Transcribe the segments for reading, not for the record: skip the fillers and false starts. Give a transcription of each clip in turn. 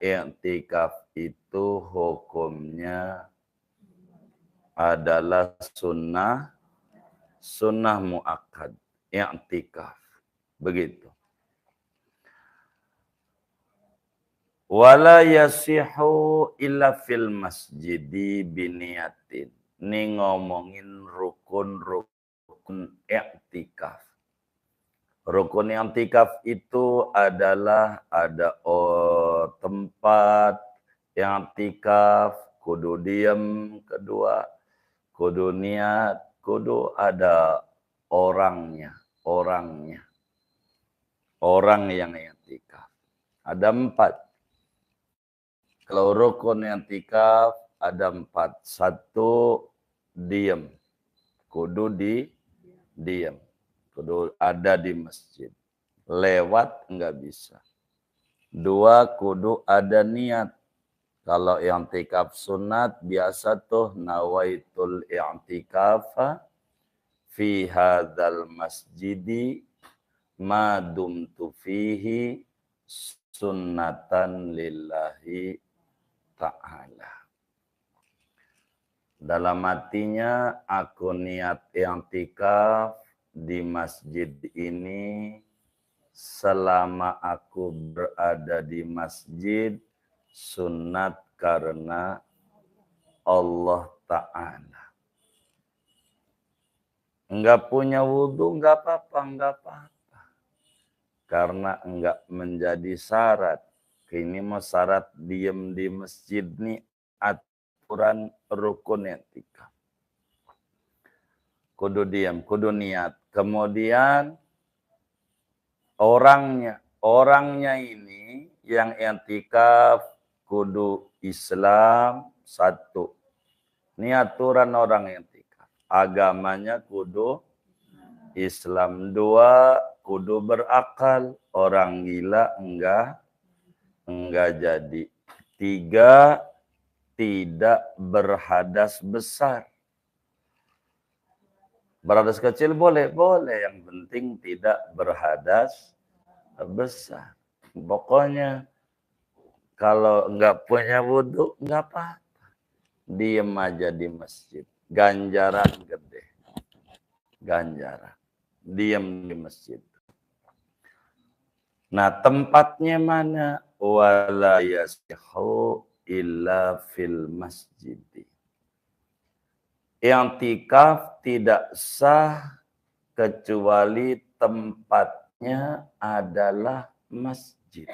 i'tikaf itu hukumnya adalah sunnah muakkad, i'tikaf. Begitu. Wala yasihu illa fil masjidi biniyatin. Ini ngomongin rukun i'tikaf. Rukun i'tikaf itu adalah ada tempat i'tikaf, kudu diem, kedua kudu niat, kudu ada orangnya, orang yang i'tikaf. Ada 4. Kalau rukun i'tikaf ada 4. 1, diem. Kudu diem. Kudu ada di masjid. Lewat enggak bisa. 2, kudu ada niat. Kalau i'tikaf sunat biasa tuh nawaitul i'tikafa fi hadzal masjidi ma dumtu fihi sunnatan lillahi ta'ala. Dalam artinya aku niat i'tikaf di masjid ini selama aku berada di masjid sunat karena Allah Ta'ala. Enggak punya wudhu enggak apa-apa. Karena enggak menjadi syarat. Ini mau syarat diem di masjid nih aturan rukun i'tikaf. Kudu diem, kudu niat. Kemudian orangnya ini yang i'tikaf kudu Islam 1. Ini aturan orang i'tikaf. Agamanya kudu Islam. 2, kudu berakal. Orang gila enggak jadi. 3, tidak berhadas besar. Berhadas kecil boleh. Yang penting tidak berhadas besar. Pokoknya kalau enggak punya wudhu enggak apa-apa. Diem aja di masjid. Ganjaran gede. Ganjaran. Diem di masjid. Nah, tempatnya mana? Wala yasihu illa fil masjid. I'tikaf tidak sah kecuali tempatnya adalah masjid.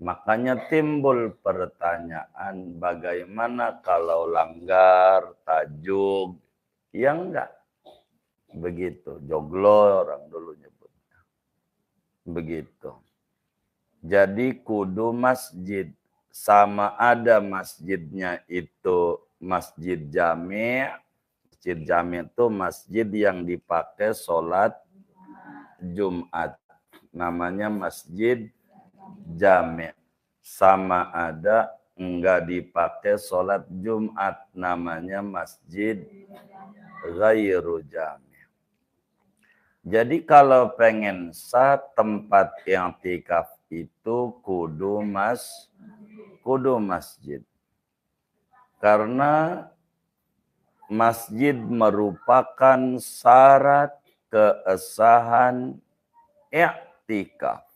Makanya timbul pertanyaan bagaimana kalau langgar, tajuk, ya enggak. Begitu, joglo orang dulu nyebutnya. Begitu. Jadi kudu masjid. Sama ada masjidnya itu masjid jami'. Masjid jami' itu masjid yang dipakai sholat Jumat. Namanya masjid jami'. Sama ada enggak dipakai sholat Jumat. Namanya masjid ghairu jami'. Jadi kalau pengen sah tempat i'tikaf itu kudu masjid. Karena masjid merupakan syarat kesahan i'tikaf.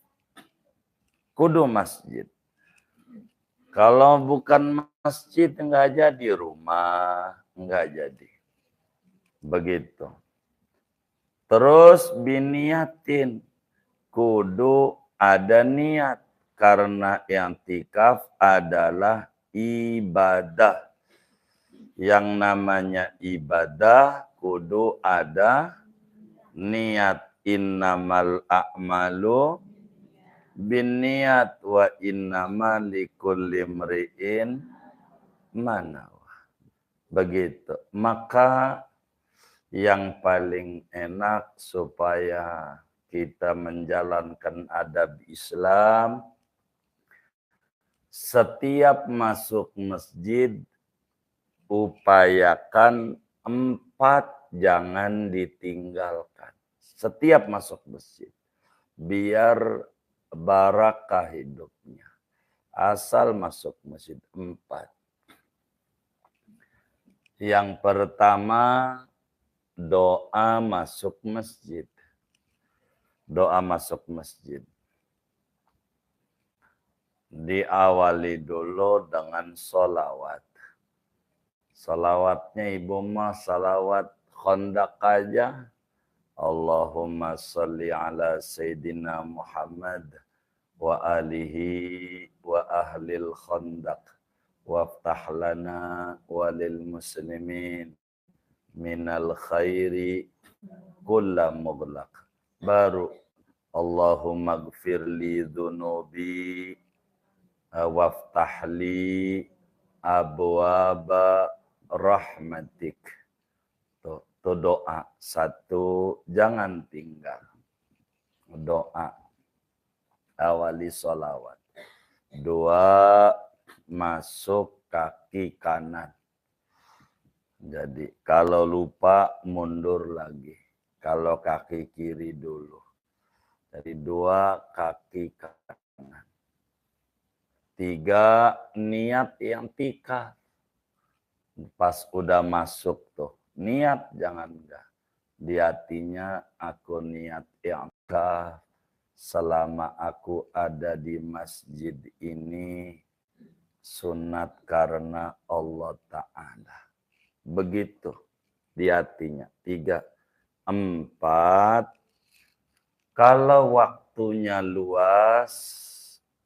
Kudu masjid. Kalau bukan masjid enggak jadi rumah, enggak jadi. Begitu. Terus biniatin, kudu ada niat karena i'tikaf adalah ibadah. Yang namanya ibadah kudu ada niat. Innamal a'malu binniat wa innamal likulli imri'in ma nawa. Begitu. Maka yang paling enak supaya kita menjalankan adab Islam, setiap masuk masjid upayakan 4 jangan ditinggalkan. Setiap masuk masjid biar barakah hidupnya. asal masuk masjid. 4. Yang pertama, doa masuk masjid. Doa masuk masjid. Diawali dulu dengan sholawat. Salawatnya ibu mah salawat khondak aja. Allahumma salli ala Sayyidina Muhammad wa alihi wa ahlil khandaq waftah lana walil muslimin minal khairi kulla mughlaq. Baru Allahumma gfir li dhunubi waftah li abwaba rahmatik. Tuh doa. 1, jangan tinggal. Doa. Awali sholawat. 2, masuk kaki kanan. Jadi kalau lupa mundur lagi. Kalau kaki kiri dulu. Jadi 2 kaki kanan. 3, niat yang tikar. Pas udah masuk tuh. Niat jangan enggak. Di hatinya aku niat i'tikaf selama aku ada di masjid ini. Sunat karena Allah Ta'ala. Begitu di hatinya. 3. 4. Kalau waktunya luas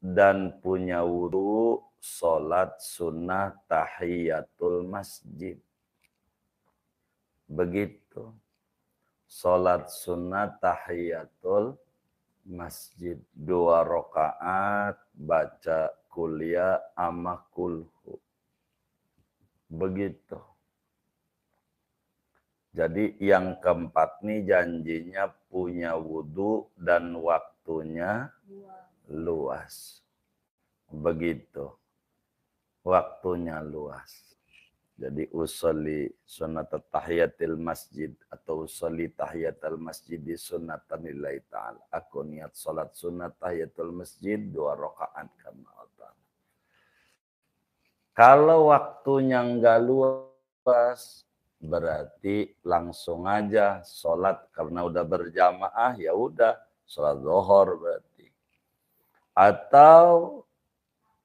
dan punya wudu, sholat sunnah tahiyatul masjid. Begitu. Sholat sunnah tahiyatul masjid. 2 rakaat baca kuliah ama kulhu. Begitu. Jadi yang keempat nih janjinya punya wudu dan waktunya luas. Begitu. Waktunya luas. Jadi usolli sunat tahiyatil masjid atau usolli tahiyatul masjid di sunatan lillahi ta'ala. Aku niat salat sunat tahiyatul masjid 2 rakaat karena Allah. Kalau waktunya enggak luas, berarti langsung aja sholat karena udah berjamaah, ya udah sholat zuhur berarti. Atau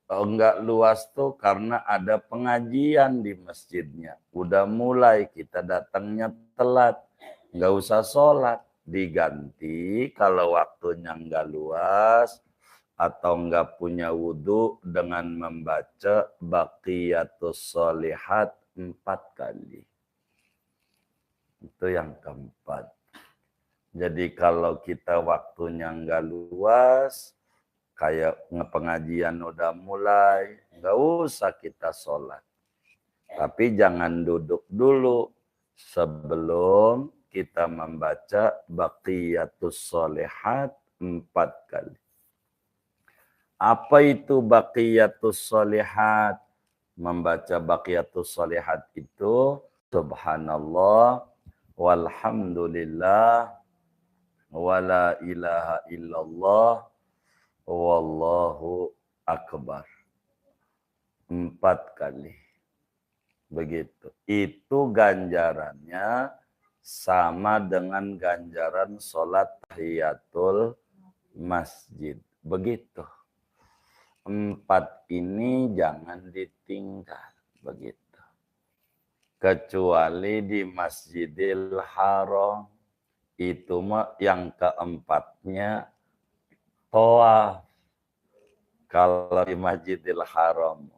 enggak luas tuh karena ada pengajian di masjidnya. Udah mulai kita datangnya telat, enggak usah sholat, diganti kalau waktunya enggak luas atau enggak punya wudhu dengan membaca baqiyatus sholihat 4 kali. Itu yang keempat. Jadi kalau kita waktunya enggak luas, kayak pengajian udah mulai, enggak usah kita sholat. Tapi jangan duduk dulu sebelum kita membaca baqiyatus sholihat 4 kali. Apa itu baqiyatus sholihat? Membaca baqiyatus sholihat itu subhanallah walhamdulillah wala ilaha illallah wallahu akbar 4 kali. Begitu. Itu ganjarannya sama dengan ganjaran sholat tahiyatul masjid. Begitu. 4 ini jangan ditinggal. Begitu. Kecuali di Masjidil Haram. Itu yang keempatnya tawaf. Kalau di Masjidil Haram.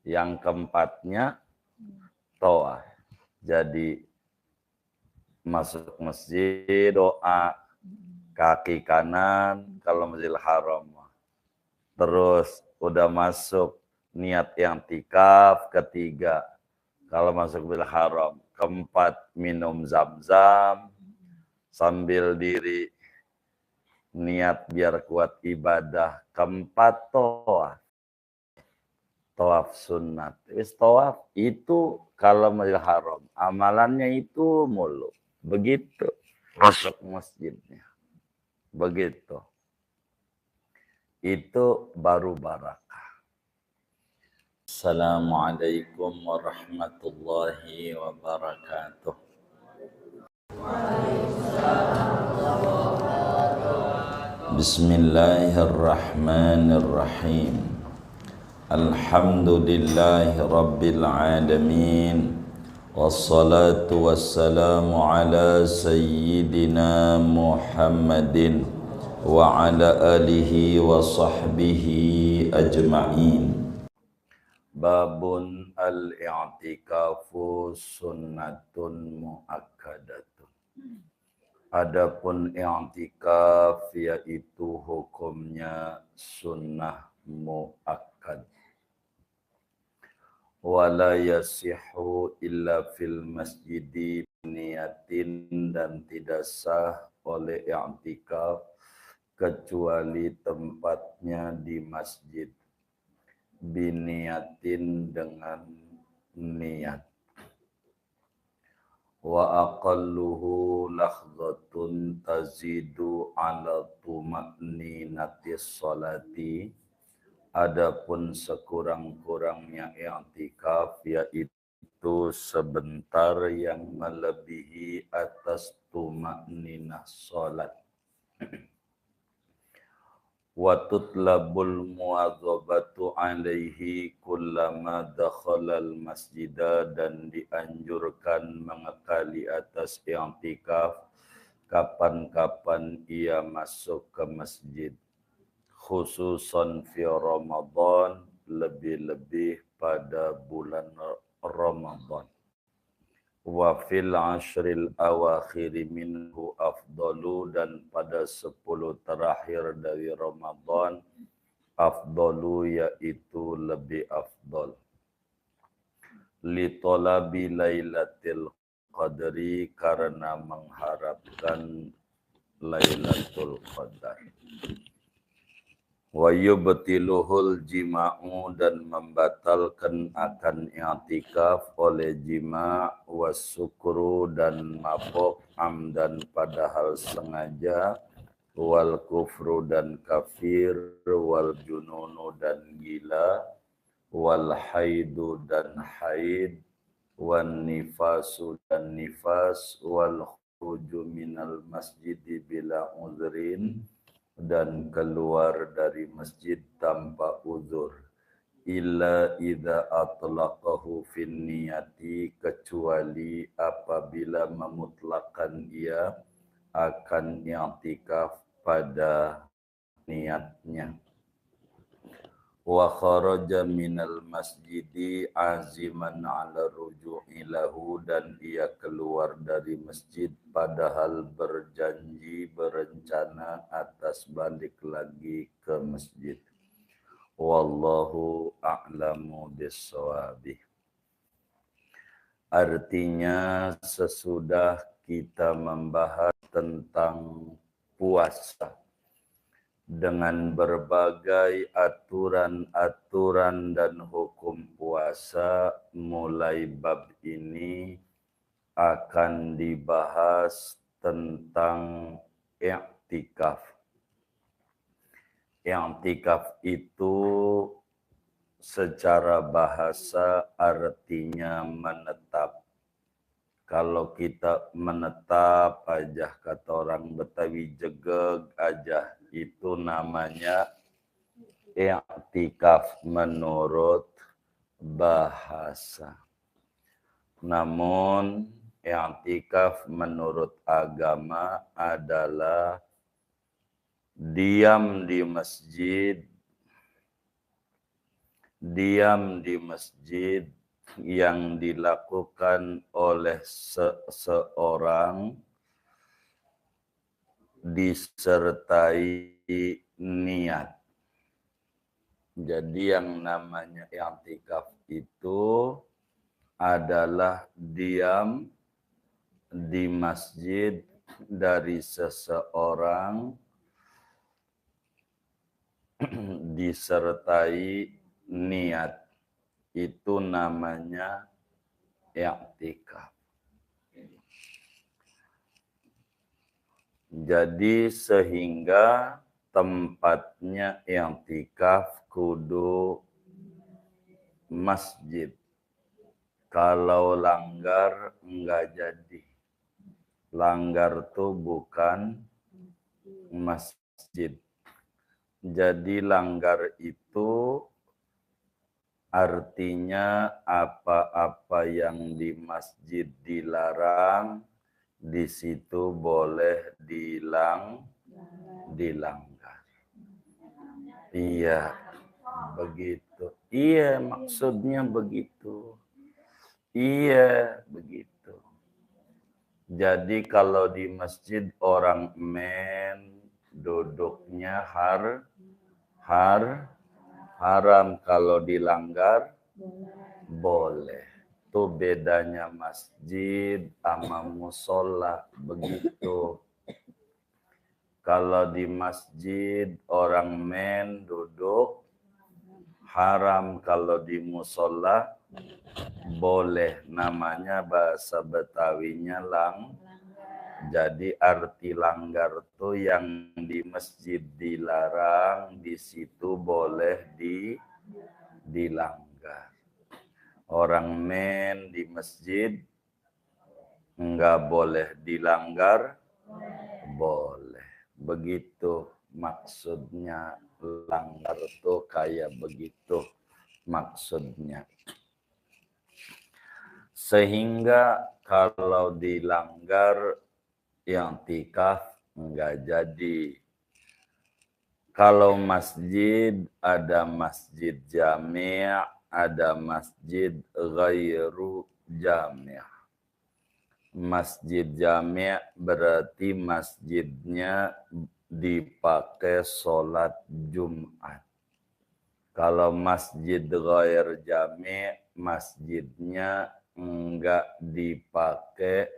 Yang keempatnya tawaf. Jadi masuk masjid doa kaki kanan kalau Masjidil Haram. Terus udah masuk niat yang tikaf ketiga. Kalau masuk Masjidil Haram. Keempat minum zam-zam sambil diri niat biar kuat ibadah. Keempat tawaf. Tawaf sunat. Tawaf itu kalau Masjidil Haram. Amalannya itu mulu. Begitu. Masuk masjidnya. Begitu. Itu baru barakah. Assalamualaikum warahmatullahi wabarakatuh. Bismillahirrahmanirrahim. Alhamdulillahi rabbil alamin. Wassalatu wassalamu ala sayyidina Muhammadin wa ala alihi wa sahbihi ajma'in. Babun al-i'tikafu sunnatun muakkadatun. Adapun i'tikaf yaitu hukumnya sunnah muakkad. Wala yasihu illa fil masjidi niyatin, dan tidak sah oleh i'tikaf kecuali tempatnya di masjid. Biniyatin, dengan niat. Wa aqalluhu lahzatun tazidu ala tuma'ninatis sholati. Adapun sekurang-kurangnya i'tikaf yaitu sebentar yang melebihi atas tuma'ninah sholat. Wa tutlabul muwadzabatu alaihi kullama dakhalal masjidah, dan dianjurkan mengekali atas i'tikaf kapan-kapan ia masuk ke masjid, khususan fi Ramadan, lebih-lebih pada bulan Ramadan. Wa fil ashril awakhiri minhu afdalu, dan pada 10 terakhir dari Ramadan afdalu, yaitu lebih afdal. Li talabi lailatul qadri, karena mengharapkan Lailatul Qadar. Wa yubtiluhul jima'u, dan membatalkan akan i'tikaf oleh jima', wasukru, dan mabuk, amdan, padahal sengaja, wal kufru, dan kafir, wal jununu, dan gila, wal haidu, dan haid, wan nifasu, dan nifas, wal khuruju minal masjidi bila uzrin, dan keluar dari masjid tanpa uzur. Illa idza atlaqahu fin niyati, kecuali apabila memutlakkan ia akan i'tikaf pada niatnya. Wa kharaja minal masjidi aziman ala ruju'i lahu, dan ia keluar dari masjid padahal berjanji, berencana atas balik lagi ke masjid. Wallahu a'lamu bis-shawabi. Artinya, sesudah kita membahas tentang puasa dengan berbagai aturan-aturan dan hukum puasa, mulai bab ini akan dibahas tentang i'tikaf. I'tikaf itu secara bahasa artinya menetap. Kalau kita menetap aja, kata orang Betawi, jegeg aja, itu namanya i'tikaf menurut bahasa. Namun i'tikaf menurut agama adalah diam di masjid yang dilakukan oleh seseorang disertai niat. Jadi yang namanya i'tikaf itu adalah diam di masjid dari seseorang disertai niat. Itu namanya i'tikaf. Jadi sehingga tempatnya i'tikaf kudu masjid. Kalau langgar enggak jadi. Langgar tuh bukan masjid. Jadi langgar itu artinya apa-apa yang di masjid dilarang, di situ boleh dilanggar. Iya, begitu. Iya, maksudnya begitu. Iya, begitu. Jadi kalau di masjid orang duduknya haram, kalau dilanggar boleh. Itu bedanya masjid sama musola, begitu. Kalau di masjid orang duduk haram, kalau di musola boleh. Namanya bahasa Betawinya Jadi arti langgar tuh yang di masjid dilarang, di situ boleh dilanggar. Orang di masjid enggak boleh dilanggar, boleh. Begitu maksudnya, langgar tuh kayak begitu maksudnya. Sehingga kalau dilanggar i'tikaf enggak jadi. Kalau masjid, ada masjid jami', ada masjid ghairu jami'. Masjid jami' berarti masjidnya dipakai sholat Jumat. Kalau masjid ghair jami', masjidnya enggak dipakai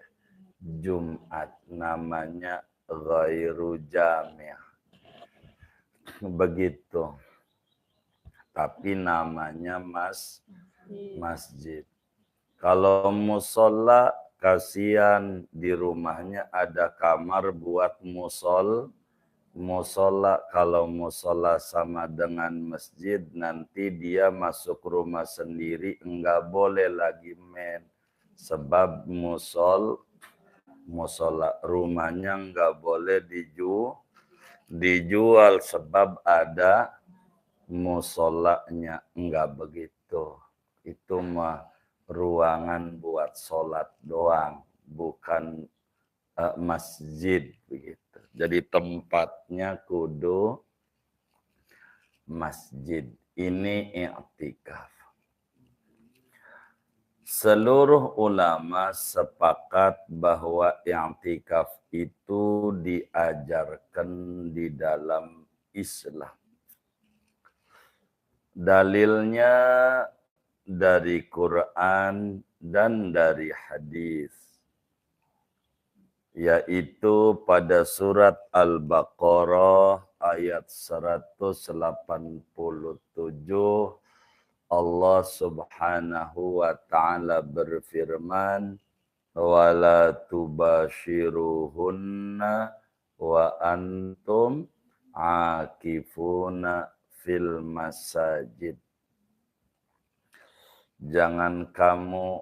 Jumat, namanya ghairu jami'. Begitu. Tapi namanya masjid. Kalau musola, kasihan di rumahnya ada kamar buat musola. Kalau musola sama dengan masjid, nanti dia masuk rumah sendiri, enggak boleh lagi sebab musola rumahnya enggak boleh dijual sebab ada musolanya. Enggak begitu. Itu mah ruangan buat sholat doang, bukan masjid begitu. Jadi tempatnya kudu masjid. Ini i'tikaf. Seluruh ulama sepakat bahwa i'tikaf itu diajarkan di dalam Islam. Dalilnya dari Quran dan dari hadis, yaitu pada surat Al-Baqarah ayat 187, Allah Subhanahu wa taala berfirman, wala tubashiruhunna wa antum akifuna fil masajid. Jangan kamu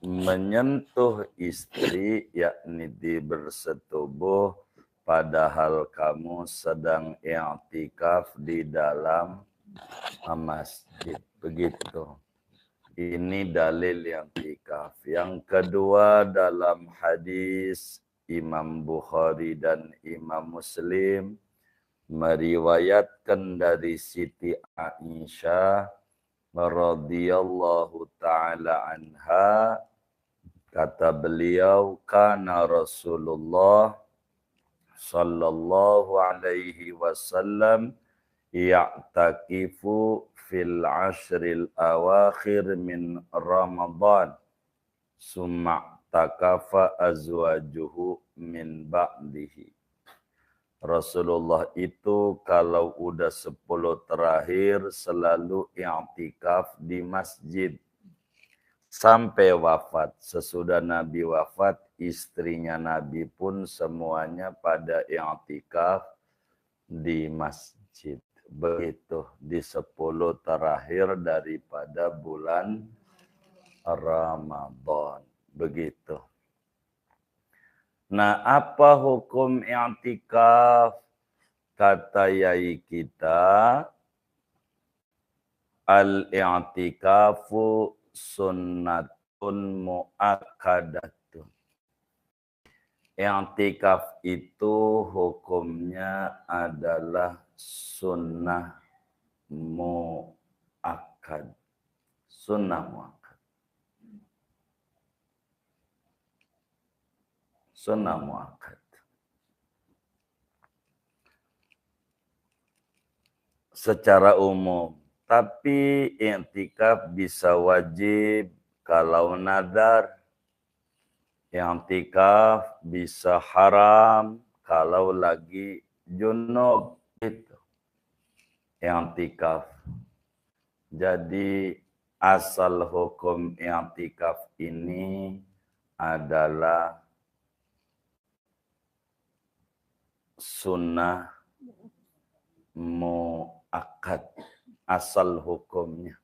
menyentuh istri, yakni bersetubuh, padahal kamu sedang i'tikaf di dalam masjid. Begitu. Ini dalil i'tikaf. Yang kedua, dalam hadis Imam Bukhari dan Imam Muslim meriwayatkan dari Siti Aisyah radhiyallahu taala anha, kata beliau, kana Rasulullah sallallahu alaihi wasallam ya'takifu fil ashril awakhir min Ramadan summa takafa azwajuhu min ba'dihi. Rasulullah itu kalau udah 10 terakhir selalu i'tikaf di masjid sampai wafat. Sesudah Nabi wafat, istrinya Nabi pun semuanya pada i'tikaf di masjid. Begitu di 10 terakhir daripada bulan Ramadan. Begitu. Nah, apa hukum i'tikaf? Kata yai kita, al-i'tikafu sunnatun mu'akkadatun. I'tikaf itu hukumnya adalah sunnah mu'akkad. Sunnah mu'akkad. Sunnah mu'akkad. Secara umum. Tapi i'tikaf bisa wajib kalau nadar. I'tikaf bisa haram kalau lagi junub. Itu. I'tikaf. Jadi asal hukum i'tikaf ini adalah sunnah mu'akkad. Asal hukumnya.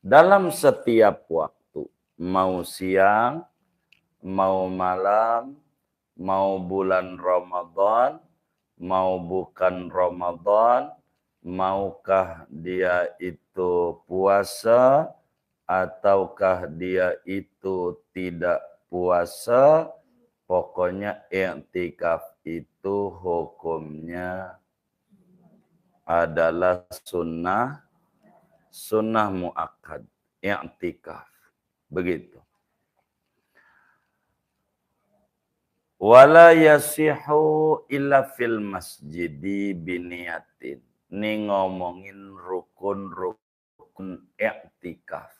Dalam setiap waktu. Mau siang, mau malam, mau bulan Ramadan, mau bukan Ramadan, maukah dia itu puasa, ataukah dia itu tidak puasa, pokoknya i'tikaf itu hukumnya adalah sunnah mu'akkad, i'tikaf. Begitu. Wala yasihu illa fil masjidi biniyatin. Ini ngomongin rukun i'tikaf.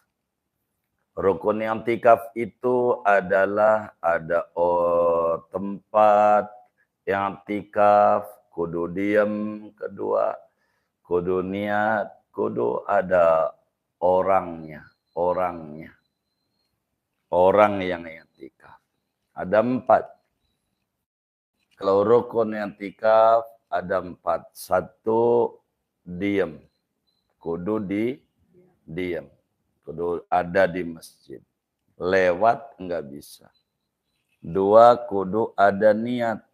Rukun i'tikaf itu adalah ada tempat i'tikaf, kudu diem, kedua kudu niat, kudu ada orangnya. Orang yang i'tikaf. Ada 4. Kalau rukun i'tikaf ada 4. 1, diem. Kudu diem. Kudu ada di masjid. Lewat enggak bisa. 2, kudu ada niat.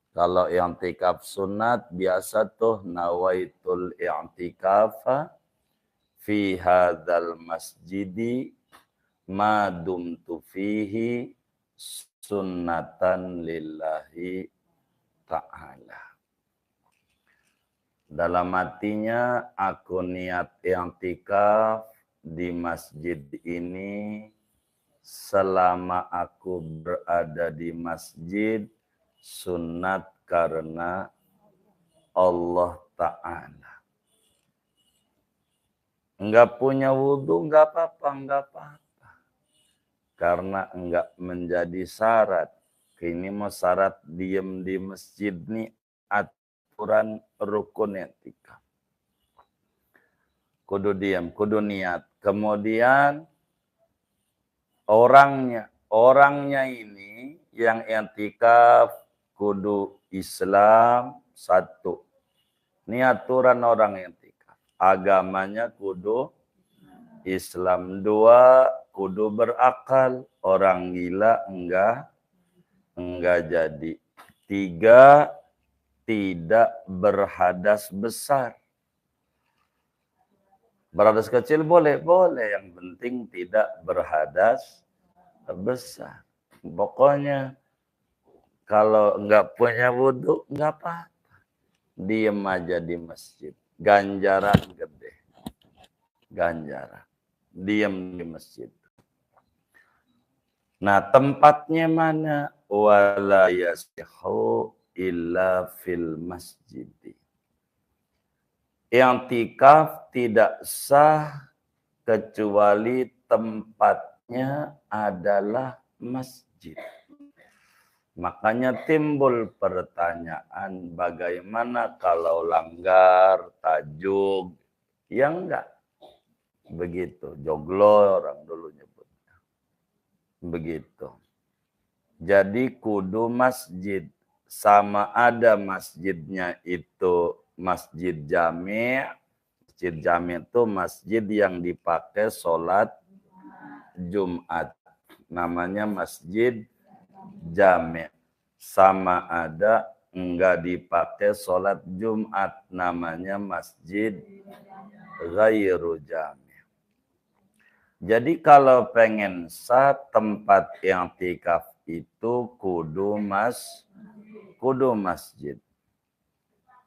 Kalau i'tikaf sunat biasa tuh nawaitul i'tikafa fi hadzal masjidi ma dumtu fihi sunnatan lillahi ta'ala. Dalam artinya aku niat i'tikaf di masjid ini selama aku berada di masjid sunat karena Allah Ta'ala. Enggak punya wudhu, enggak apa-apa. Karena enggak menjadi syarat. Ini mau syarat diem di masjid nih aturan rukun i'tikaf. Kudu diem, kudu niat. Kemudian orangnya ini yang i'tikaf kudu Islam 1. Ini aturan orang i'tikaf. Agamanya kudu Islam. 2, kudu berakal. Orang gila enggak jadi. 3, tidak berhadas besar. Berhadas kecil boleh. Yang penting tidak berhadas besar. Pokoknya kalau enggak punya wudhu, enggak apa-apa. Diem aja di masjid. Ganjaran gede. Ganjaran. Diem di masjid. Nah, tempatnya mana? Wala yasihu illa fil masjid. I'tikaf tidak sah kecuali tempatnya adalah masjid. Makanya timbul pertanyaan bagaimana kalau langgar, tajuk, ya enggak. Begitu, joglo orang dulu nyebutnya. Begitu. Jadi kudu masjid. Sama ada masjidnya itu masjid jami'. Masjid jami' itu masjid yang dipakai sholat Jumat. Namanya masjid jami'. Sama ada enggak dipakai sholat Jumat. Namanya masjid ghairu jami'. Jadi kalau pengen sah tempat yang i'tikaf itu kudu masjid.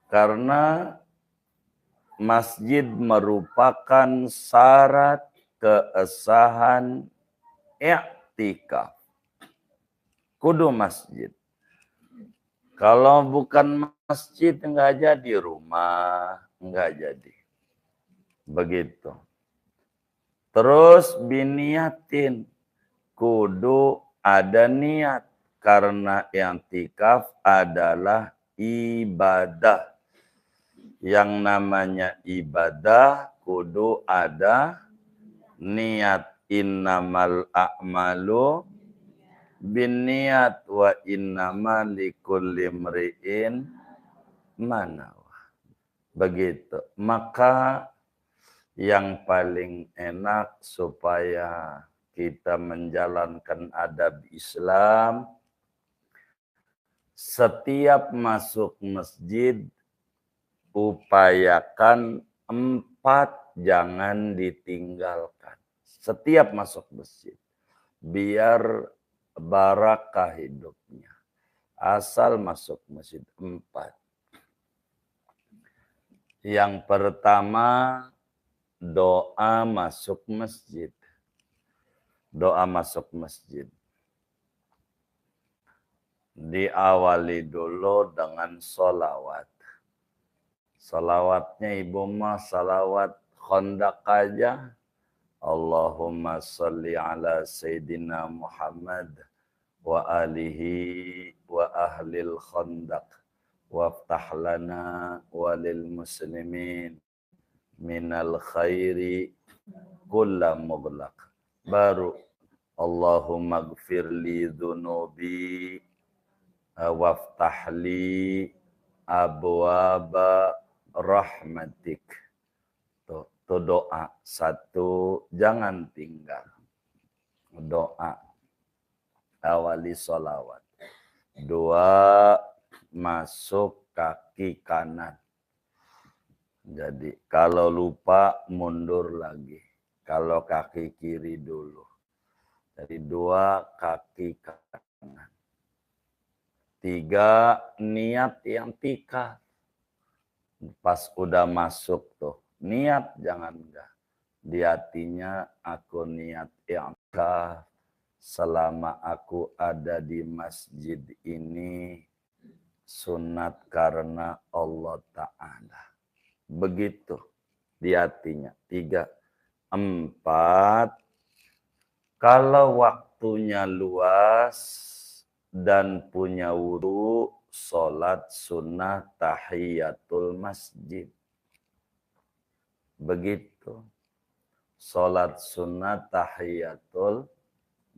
Karena masjid merupakan syarat keabsahan i'tikaf. Kudu masjid. Kalau bukan masjid enggak jadi rumah, enggak jadi. Begitu. Terus biniatin, kudu ada niat karena i'tikaf adalah ibadah. Yang namanya ibadah kudu ada niat. Innamal a'malu binniat wa innama likulli imri'in ma nawa. Begitu. Maka yang paling enak supaya kita menjalankan adab Islam, setiap masuk masjid upayakan 4 jangan ditinggalkan. Setiap masuk masjid. Biar barakah hidupnya. Asal masuk masjid 4. Yang pertama, doa masuk masjid. Doa masuk masjid. Diawali dulu dengan sholawat. Salawatnya ibu mah salawat khondak aja. Allahumma salli ala Sayyidina Muhammad wa alihi wa ahlil khandaq waftah lana walil muslimin minal khairi kulla mughlaq. Baru Allahumma gfir li dhunubi waftah li abwaba rahmatik. Tuh doa satu, jangan tinggal. Doa awali sholawat. 2, masuk kaki kanan. Jadi kalau lupa mundur lagi. Kalau kaki kiri dulu. Jadi 2 kaki kanan. 3 niat yang i'tikaf. Pas udah masuk tuh. Niat jangan enggak. Di hatinya aku niat i'tikaf selama aku ada di masjid ini sunat karena Allah Ta'ala. Begitu di hatinya. 3. 4. Kalau waktunya luas dan punya wudu, sholat sunnah tahiyatul masjid. Begitu. Sholat sunnah tahiyatul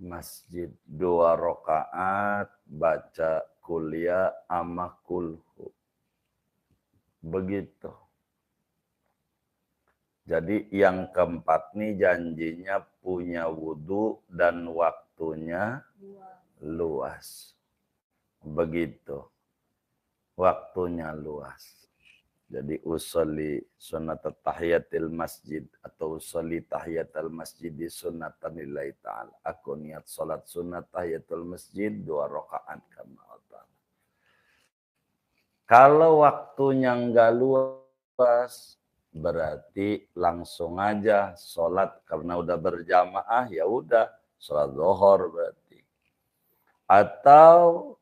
masjid. 2 rakaat baca kuliah ama kulhu. Begitu. Jadi yang keempat nih janjinya punya wudu dan waktunya luas. Begitu. Waktunya luas. Jadi usolli sunat tahiyatil masjid atau usolli tahiyatul masjid di sunatan lillahi ta'ala. Aku niat salat sunat tahiyatul masjid 2 rakaat kama Allah. Kalau waktunya enggak luas, berarti langsung aja salat karena udah berjamaah, ya udah salat zuhur berarti. Atau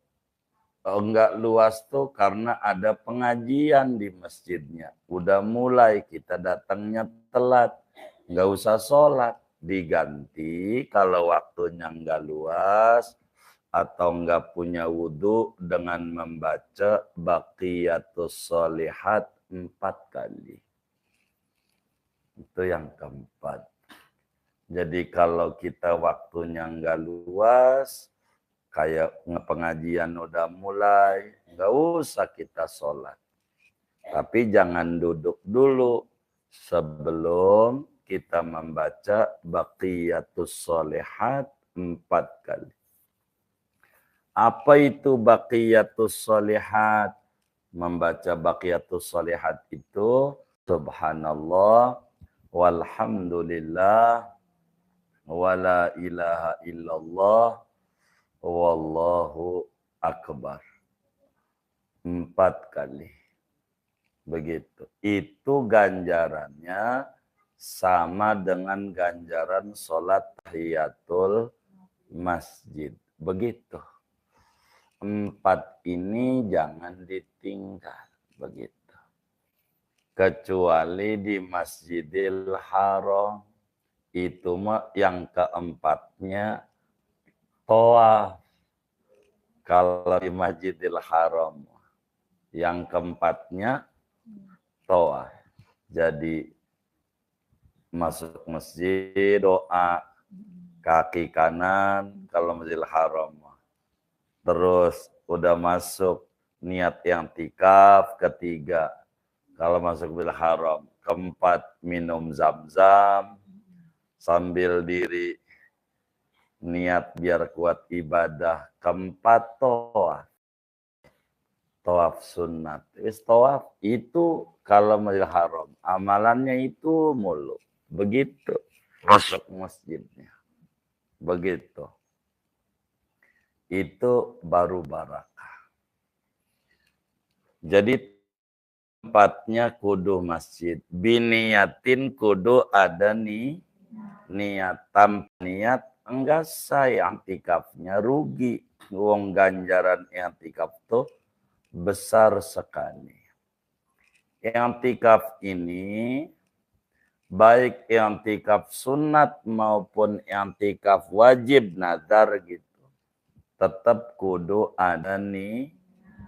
enggak luas tuh karena ada pengajian di masjidnya. Udah mulai kita datangnya telat. Enggak usah sholat. Diganti kalau waktunya enggak luas atau enggak punya wudhu dengan membaca baqiyatus sholihat 4 kali. Itu yang keempat. Jadi kalau kita waktunya enggak luas, kayak pengajian udah mulai, nggak usah kita sholat. Tapi jangan duduk dulu sebelum kita membaca baqiyatus sholihat 4 kali. Apa itu baqiyatus sholihat? Membaca baqiyatus sholihat itu subhanallah walhamdulillah wala ilaha illallah wallahu akbar. 4 kali. Begitu. Itu ganjarannya sama dengan ganjaran sholat tahiyatul masjid. Begitu. 4 ini jangan ditinggal. Begitu. Kecuali di Masjidil Haram. Itu yang keempatnya tawaf. Kalau di Masjidil Haram. Yang keempatnya tawaf. Jadi masuk masjid doa kaki kanan kalau Masjidil Haram. Terus udah masuk niat i'tikaf ketiga kalau masuk Masjidil Haram. Keempat minum zam-zam sambil diri niat biar kuat ibadah. Keempat tawaf. Tawaf sunat. Tawaf itu kalau Masjidil Haram. Amalannya itu mulu. Begitu. Masuk masjidnya. Begitu. Itu baru barakah. Jadi tempatnya kudu masjid. Biniatin kudu ada nih. Niat. Tanpa niat enggak saya i'tikafnya rugi. Wong ganjaran i'tikaf tuh besar sekali. I'tikaf ini baik i'tikaf sunat maupun i'tikaf wajib nazar gitu. Tetap kudu ada nih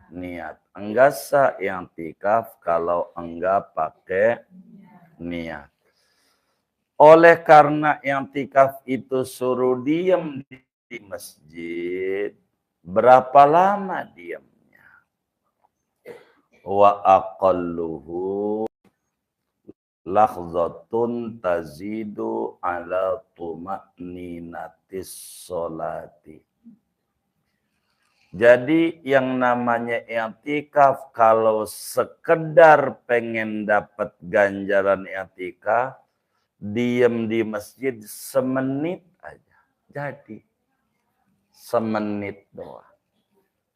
niat. Enggak sah i'tikaf kalau enggak pakai niat. Oleh karena i'tikaf itu suruh diam di masjid, berapa lama diamnya? Wa aqalluhu lahzatun tazidu ala tuma'ninatis sholati. Jadi yang namanya i'tikaf kalau sekedar pengen dapat ganjaran i'tikaf, diam di masjid semenit aja. Jadi semenit doang.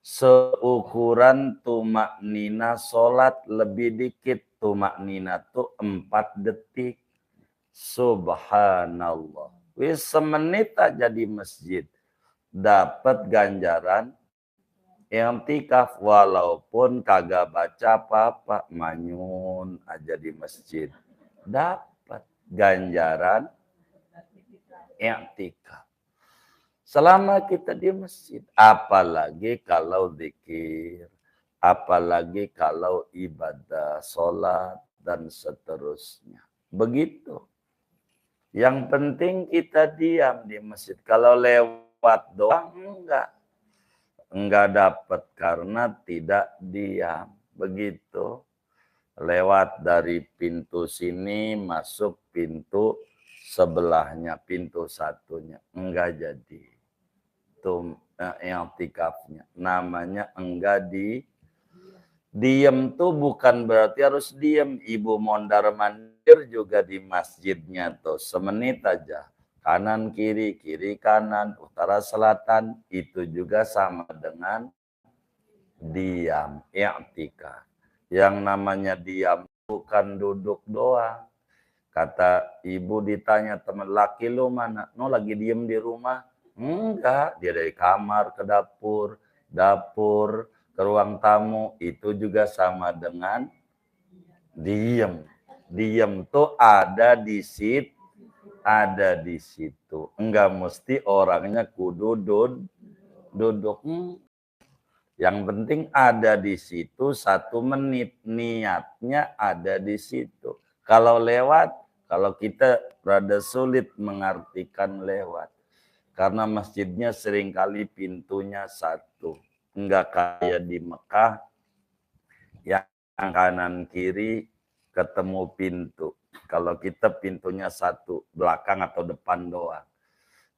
Seukuran tumaknina sholat lebih dikit. Tumaknina tuh 4 detik. Subhanallah. Wis semenit aja di masjid. Dapat ganjaran i'tikaf walaupun kagak baca apa-apa. Manyun aja di masjid. Dapat ganjaran i'tikaf. Selama kita di masjid. Apalagi kalau zikir. Apalagi kalau ibadah, sholat, dan seterusnya. Begitu. Yang penting kita diam di masjid. Kalau lewat doang, enggak. Enggak dapat karena tidak diam. Begitu. Lewat dari pintu sini, masuk pintu sebelahnya, pintu satunya. Enggak jadi. Itu i'tikafnya. Namanya enggak diam tuh bukan berarti harus diam. Ibu mondar mandir juga di masjidnya tuh semenit aja. Kanan kiri, kiri kanan, utara selatan. Itu juga sama dengan diam, i'tikaf. Yang namanya diam bukan duduk doang. Kata ibu ditanya teman laki lu mana? No lagi diem di rumah. Enggak, dia dari kamar ke dapur, dapur ke ruang tamu. Itu juga sama dengan diem. Diem tuh ada di situ, ada di situ. Enggak mesti orangnya kudu duduk. Yang penting ada di situ 1 menit. Niatnya ada di situ. Kalau lewat, kalau kita rada sulit mengartikan lewat. Karena masjidnya seringkali pintunya 1. Enggak kayak di Mekah yang kanan kiri ketemu pintu. Kalau kita pintunya satu, belakang atau depan doang.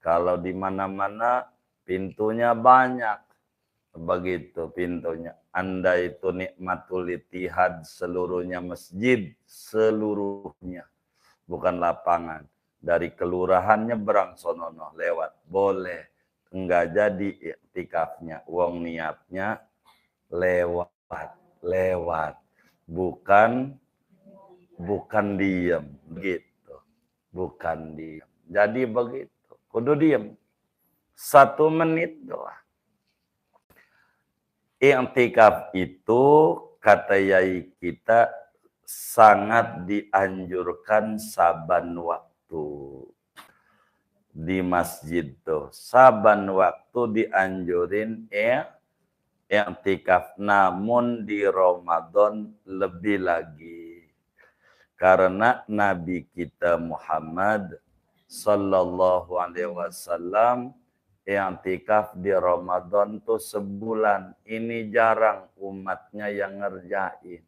Kalau di mana-mana pintunya banyak. Begitu pintunya. Anda itu nikmatul itihad seluruhnya masjid. Seluruhnya. Bukan lapangan. Dari kelurahan nyebrang sonono lewat. Boleh. Enggak jadi iktikafnya. Wong niatnya lewat. Lewat. Bukan diem. Begitu. Bukan diem. Jadi begitu. Kudu diem. 1 menit doang. I'tikaf itu kata yai kita sangat dianjurkan saban waktu di masjid tuh. Saban waktu dianjurin i'tikaf, namun di Ramadan lebih lagi. Karena Nabi kita Muhammad sallallahu alaihi wasallam i'tikaf di Ramadan tuh sebulan. Ini jarang umatnya yang ngerjain.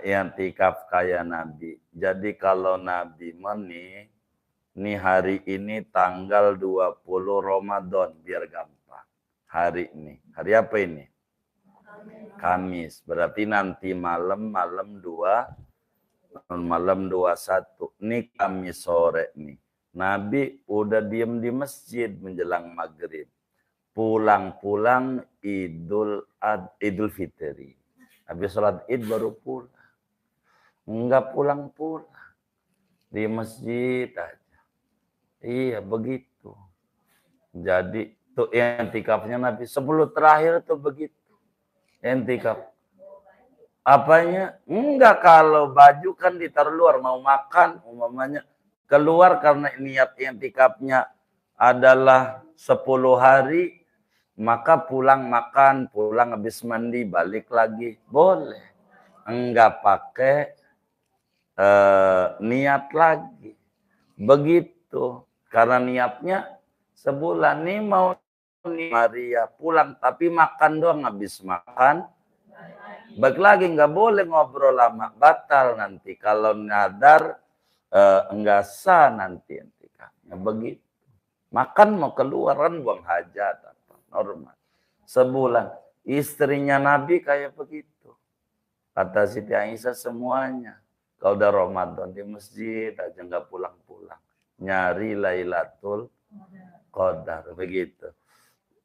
I'tikaf kayak Nabi. Jadi kalau Nabi nih hari ini tanggal 20 Ramadan, biar gampang. Hari ini. Hari apa ini? Kamis. Berarti nanti malam 21. Nih Kamis sore nih. Nabi udah diem di masjid menjelang maghrib. Pulang-pulang Idul Fitri. Habis sholat Id baru pulang. Enggak pulang-pulang. Di masjid aja. Iya begitu. Jadi tuh i'tikafnya Nabi. 10 terakhir tuh begitu. I'tikaf. Apanya? Enggak, kalau baju kan ditaruh luar. Mau makan umpamanya. Keluar karena niat i'tikafnya adalah 10 hari, maka pulang makan, pulang habis mandi, balik lagi. Boleh. Enggak pakai niat lagi. Begitu. Karena niatnya sebulan nih mau nih Maria pulang, tapi makan doang, habis makan. Balik lagi, nggak boleh ngobrol lama, batal nanti. Kalau nadar enggak sah nanti i'tikafnya. Begitu. Makan mau keluaran buang hajat apa normal. Sebulan. Istrinya Nabi kayak begitu. Kata Siti Aisyah semuanya. Kalau udah Ramadan di masjid aja nggak pulang-pulang. Nyari Lailatul Qadar. Begitu.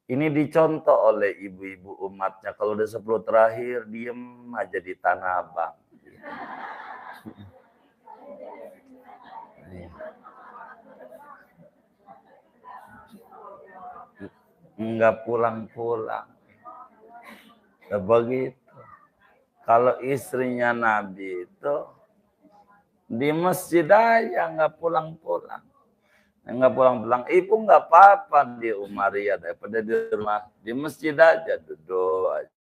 Ini dicontoh oleh ibu-ibu umatnya. Kalau udah 10 terakhir, diem aja di Tanah Abang. Enggak pulang-pulang. Begitu. Kalau istrinya Nabi itu di masjid aja, enggak pulang-pulang. Enggak pulang-pulang. Ibu enggak apa-apa di Umaria daripada di rumah. Di masjid aja, duduk aja.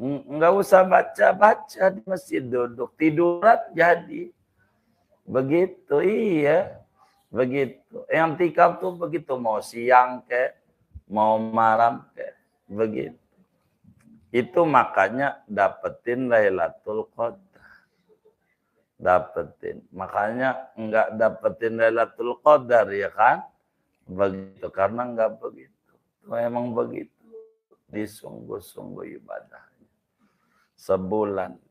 Enggak usah baca-baca di masjid, duduk. Tiduran jadi. Begitu, iya. Begitu. I'tikaf tuh begitu. Mau siang kek, mau malam kek. Begitu. Itu makanya dapetin Lailatul Qadar. Dapetin. Makanya enggak dapetin Lailatul Qadar, ya kan? Begitu. Karena enggak begitu. Memang begitu. Disungguh-sungguh ibadahnya. Sebulan.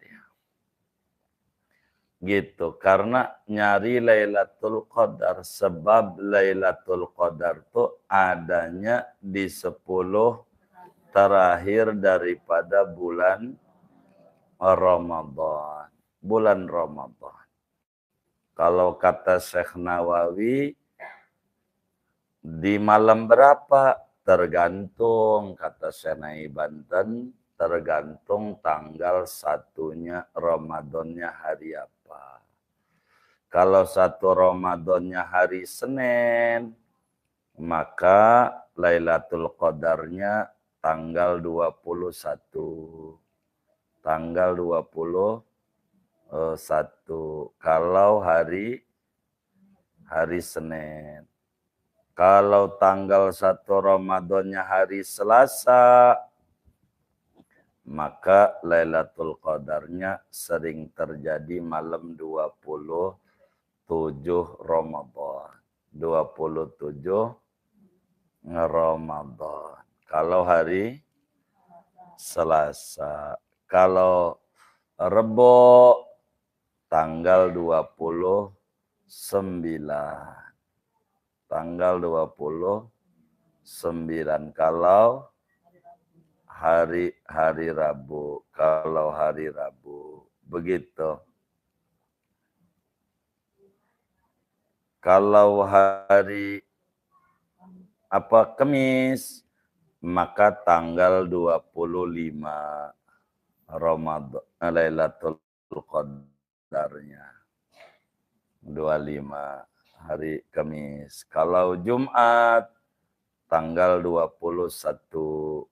Gitu, karena nyari Lailatul Qadar, sebab Lailatul Qadar tuh adanya di 10 terakhir daripada bulan Ramadan. Bulan Ramadan. Kalau kata Syekh Nawawi, di malam berapa? Tergantung, kata Senai Banten, tergantung tanggal satunya Ramadannya hari apa. Kalau 1 Ramadannya hari Senin, maka Lailatul Qadarnya tanggal 21. Tanggal 21. Kalau hari Senin. Kalau tanggal 1 Ramadannya hari Selasa, maka Lailatul Qadarnya sering terjadi malam 27 Ramadan. 27 Ramadan. Kalau hari Selasa. Kalau Rebo tanggal 29. Tanggal 29. Kalau hari Rabu. Kalau hari Rabu. Begitu. Kalau hari Kamis, maka tanggal 25 Ramadan Lailatul Qadarnya. 25 hari Kamis. Kalau Jumat tanggal 21.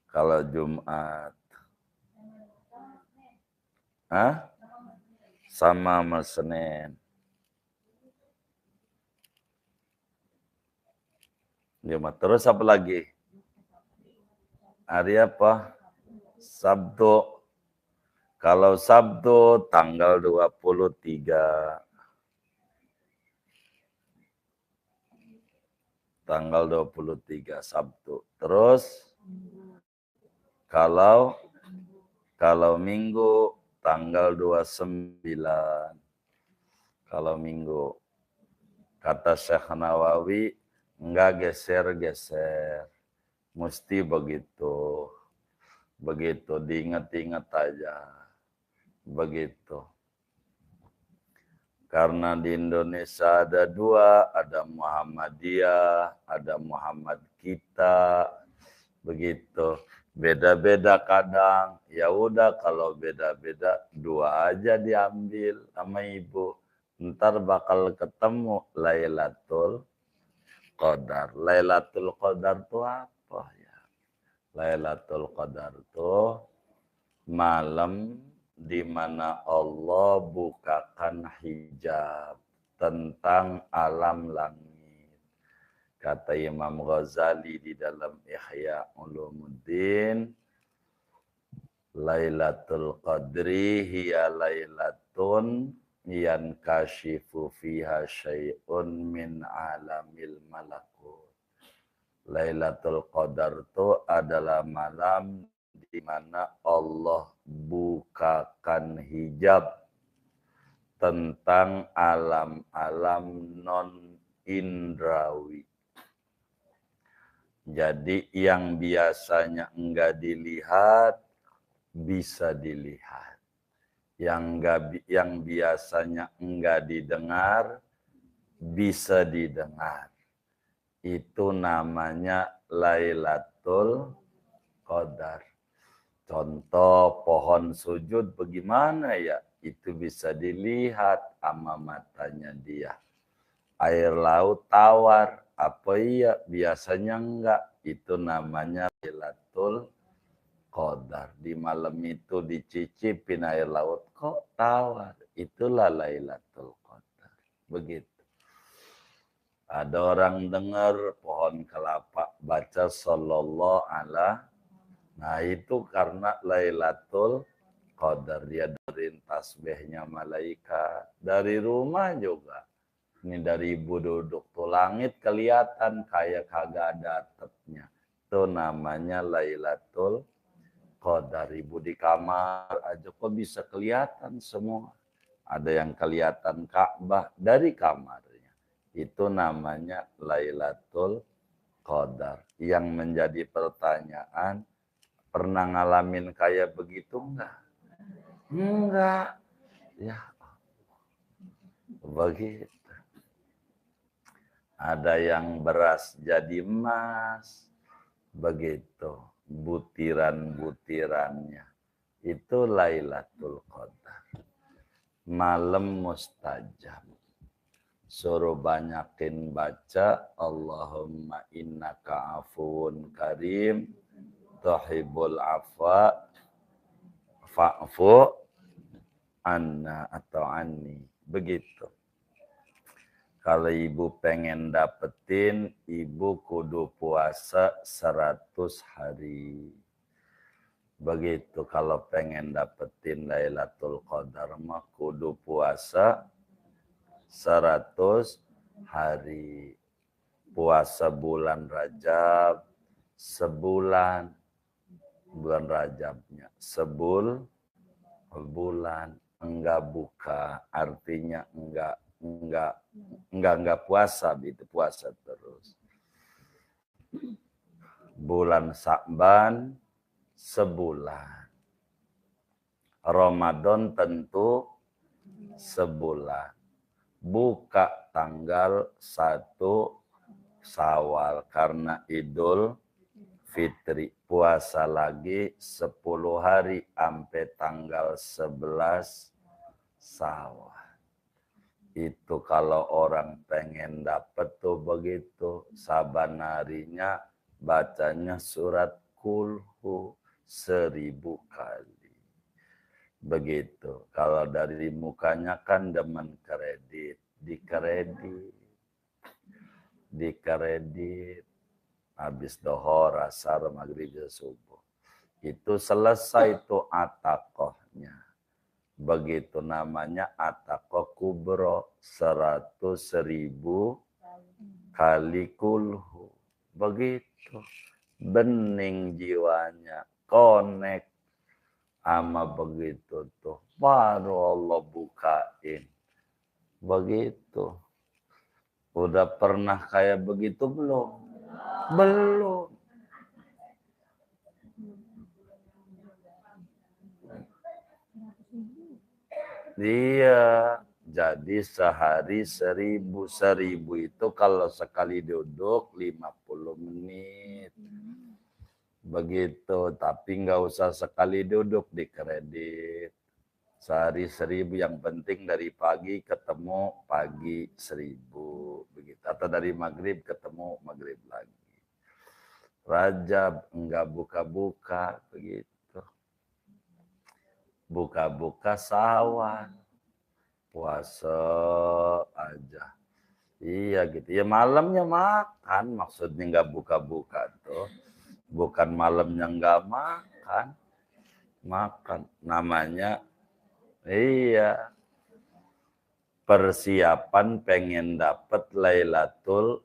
Kalau Jumat. Sama sama Senin. Jumat. Terus apa lagi? Hari apa? Sabtu. Kalau Sabtu tanggal 23. Tanggal 23 Sabtu. Terus kalau Minggu tanggal 29. Kalau Minggu. Kata Syekh Nawawi, enggak geser-geser. Mesti begitu. Begitu, diingat-ingat aja. Begitu. Karena di Indonesia ada dua, ada Muhammadiyah, ada Muhammad kita. Begitu. Beda-beda kadang. Ya udah kalau beda-beda, dua aja diambil sama ibu. Ntar bakal ketemu Lailatul Qadar. Lailatul Qadar itu apa ya? Lailatul Qadar itu malam di mana Allah bukakan hijab tentang alam langit. Kata Imam Ghazali di dalam Ihya Ulumuddin, Lailatul Qadri hiya lailatun yankashifu fiha syai'un min alamil malakut. Lailatul Qadar itu adalah malam di mana Allah bukakan hijab tentang alam-alam non-indrawi. Jadi yang biasanya enggak dilihat, bisa dilihat. Yang biasanya enggak didengar, bisa didengar. Itu namanya Lailatul Qadar. Contoh pohon sujud bagaimana ya? Itu bisa dilihat sama matanya dia. Air laut tawar, apa iya? Biasanya enggak. Itu namanya Lailatul Qadar. Di malam itu dicicipin air laut, kok tawar? Itulah Lailatul Qadar. Begitu. Ada orang dengar pohon kelapa, baca sallallahu alaihi. Nah itu karena Lailatul Qadar. Dia dari tasbihnya malaikat. Dari rumah juga. Ini dari ibu duduk tuh langit kelihatan kayak kagak ada atapnya. Itu namanya Lailatul Qadar. Ibu di kamar aja kok bisa kelihatan semua. Ada yang kelihatan Ka'bah dari kamarnya. Itu namanya Lailatul Qadar. Yang menjadi pertanyaan, pernah ngalamin kayak begitu enggak? Enggak. Ya, begitu. Ada yang beras jadi emas. Begitu. Butiran-butirannya. Itu Lailatul Qadar. Malam mustajab. Suruh banyakin baca Allahumma innaka afuun karim tuhibbul afwa fa'fu anna atau anni. Begitu. Kalau ibu pengen dapetin, ibu kudu puasa 100 hari. Begitu kalau pengen dapetin Lailatul Qadar mah kudu puasa 100 hari. Puasa bulan Rajab sebulan, bulan Rajabnya bulan enggak buka, artinya enggak puasa, itu puasa terus. Bulan Sa'ban sebulan. Ramadan tentu sebulan. Buka tanggal 1 Syawal karena Idul Fitri. Puasa lagi 10 hari sampai tanggal 11 Syawal. Itu kalau orang pengen dapat tuh begitu. Saban harinya bacanya surat Kulhu 1000 kali. Begitu. Kalau dari mukanya kan demen kredit. Dikredit. Habis dohor, asar, maghrib, subuh. Itu selesai itu atakohnya. Begitu namanya atakoh kubro. 100.000 kali kulhu. Begitu. Bening jiwanya. Connect. Ama begitu tuh. Baru Allah bukain. Begitu. Udah pernah kayak begitu belum? Belum. Iya. Jadi sehari 1000. 1000 itu kalau sekali duduk 50 menit. Begitu. Tapi nggak usah sekali duduk di kredit. Sehari 1000, yang penting dari pagi ketemu pagi 1000 begitu, atau dari maghrib ketemu maghrib lagi. Rajab enggak buka-buka begitu, buka-buka Syawal, puasa aja. Iya gitu ya, malamnya makan, maksudnya enggak buka-buka tuh, bukan malamnya enggak makan namanya. Iya, persiapan pengen dapat Lailatul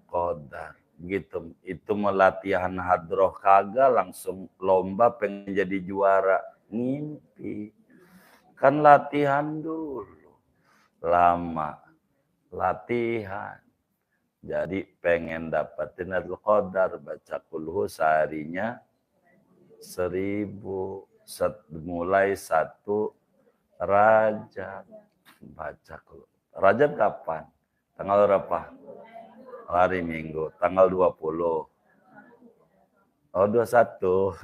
Qadar gitu. Itu melatihan hadroh kagak langsung lomba pengen jadi juara, ngimpi. Kan latihan dulu, lama latihan. Jadi pengen dapetin Lailatul Qadar, baca kulhu seharinya 1000, mulai 1 Rajab. Baca kulhu. Rajab kapan? Tanggal berapa? Hari Minggu. Tanggal 20. Oh, 21.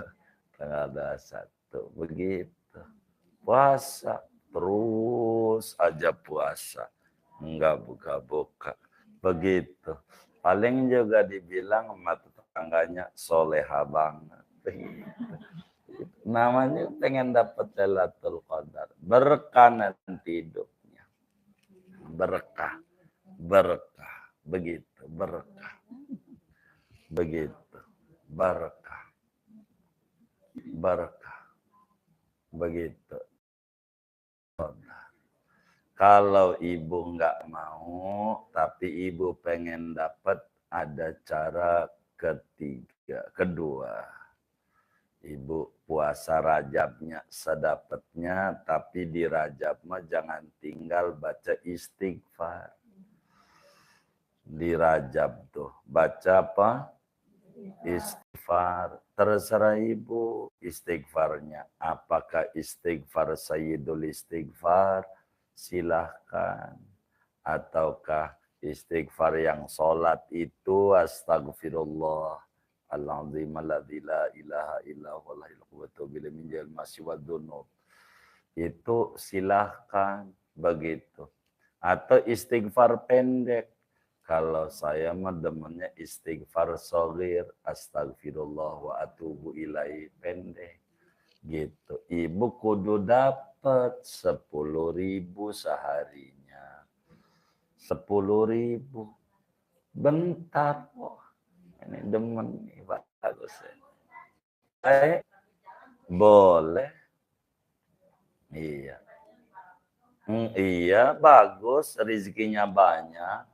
Tanggal 21. Begitu. Puasa. Terus aja puasa. Enggak buka-buka. Begitu. Paling juga dibilang sama tetangganya soleha banget. Begitu. Namanya pengen dapat Lailatul Qadar. Berkah nanti hidupnya. Berkah. Begitu. Berkah. Begitu. Berkah. Begitu. Kalau ibu nggak mau, tapi ibu pengen dapat, ada cara kedua. Ibu puasa Rajabnya sedapatnya, tapi di Rajab mah jangan tinggal baca istighfar. Di Rajab tuh baca apa? Istighfar. Terserah ibu istighfarnya. Apakah istighfar Sayyidul Istighfar? Silahkan. Ataukah istighfar yang sholat itu astagfirullah al-azim alladzi la ilaha illa huwal hayyul qayyum min jami'il ma'asi wad dzunub. Itu silahkan begitu. Atau istighfar pendek. Kalau saya mah demennya istighfar shogir, astagfirullah wa atubu ilaihi, pendek. Gitu. Ibu kudu dapat 10.000 seharinya. 10.000. Bentar kok. Ini demen nih, bagus ya. Boleh. Iya. Iya, bagus. Rezekinya banyak.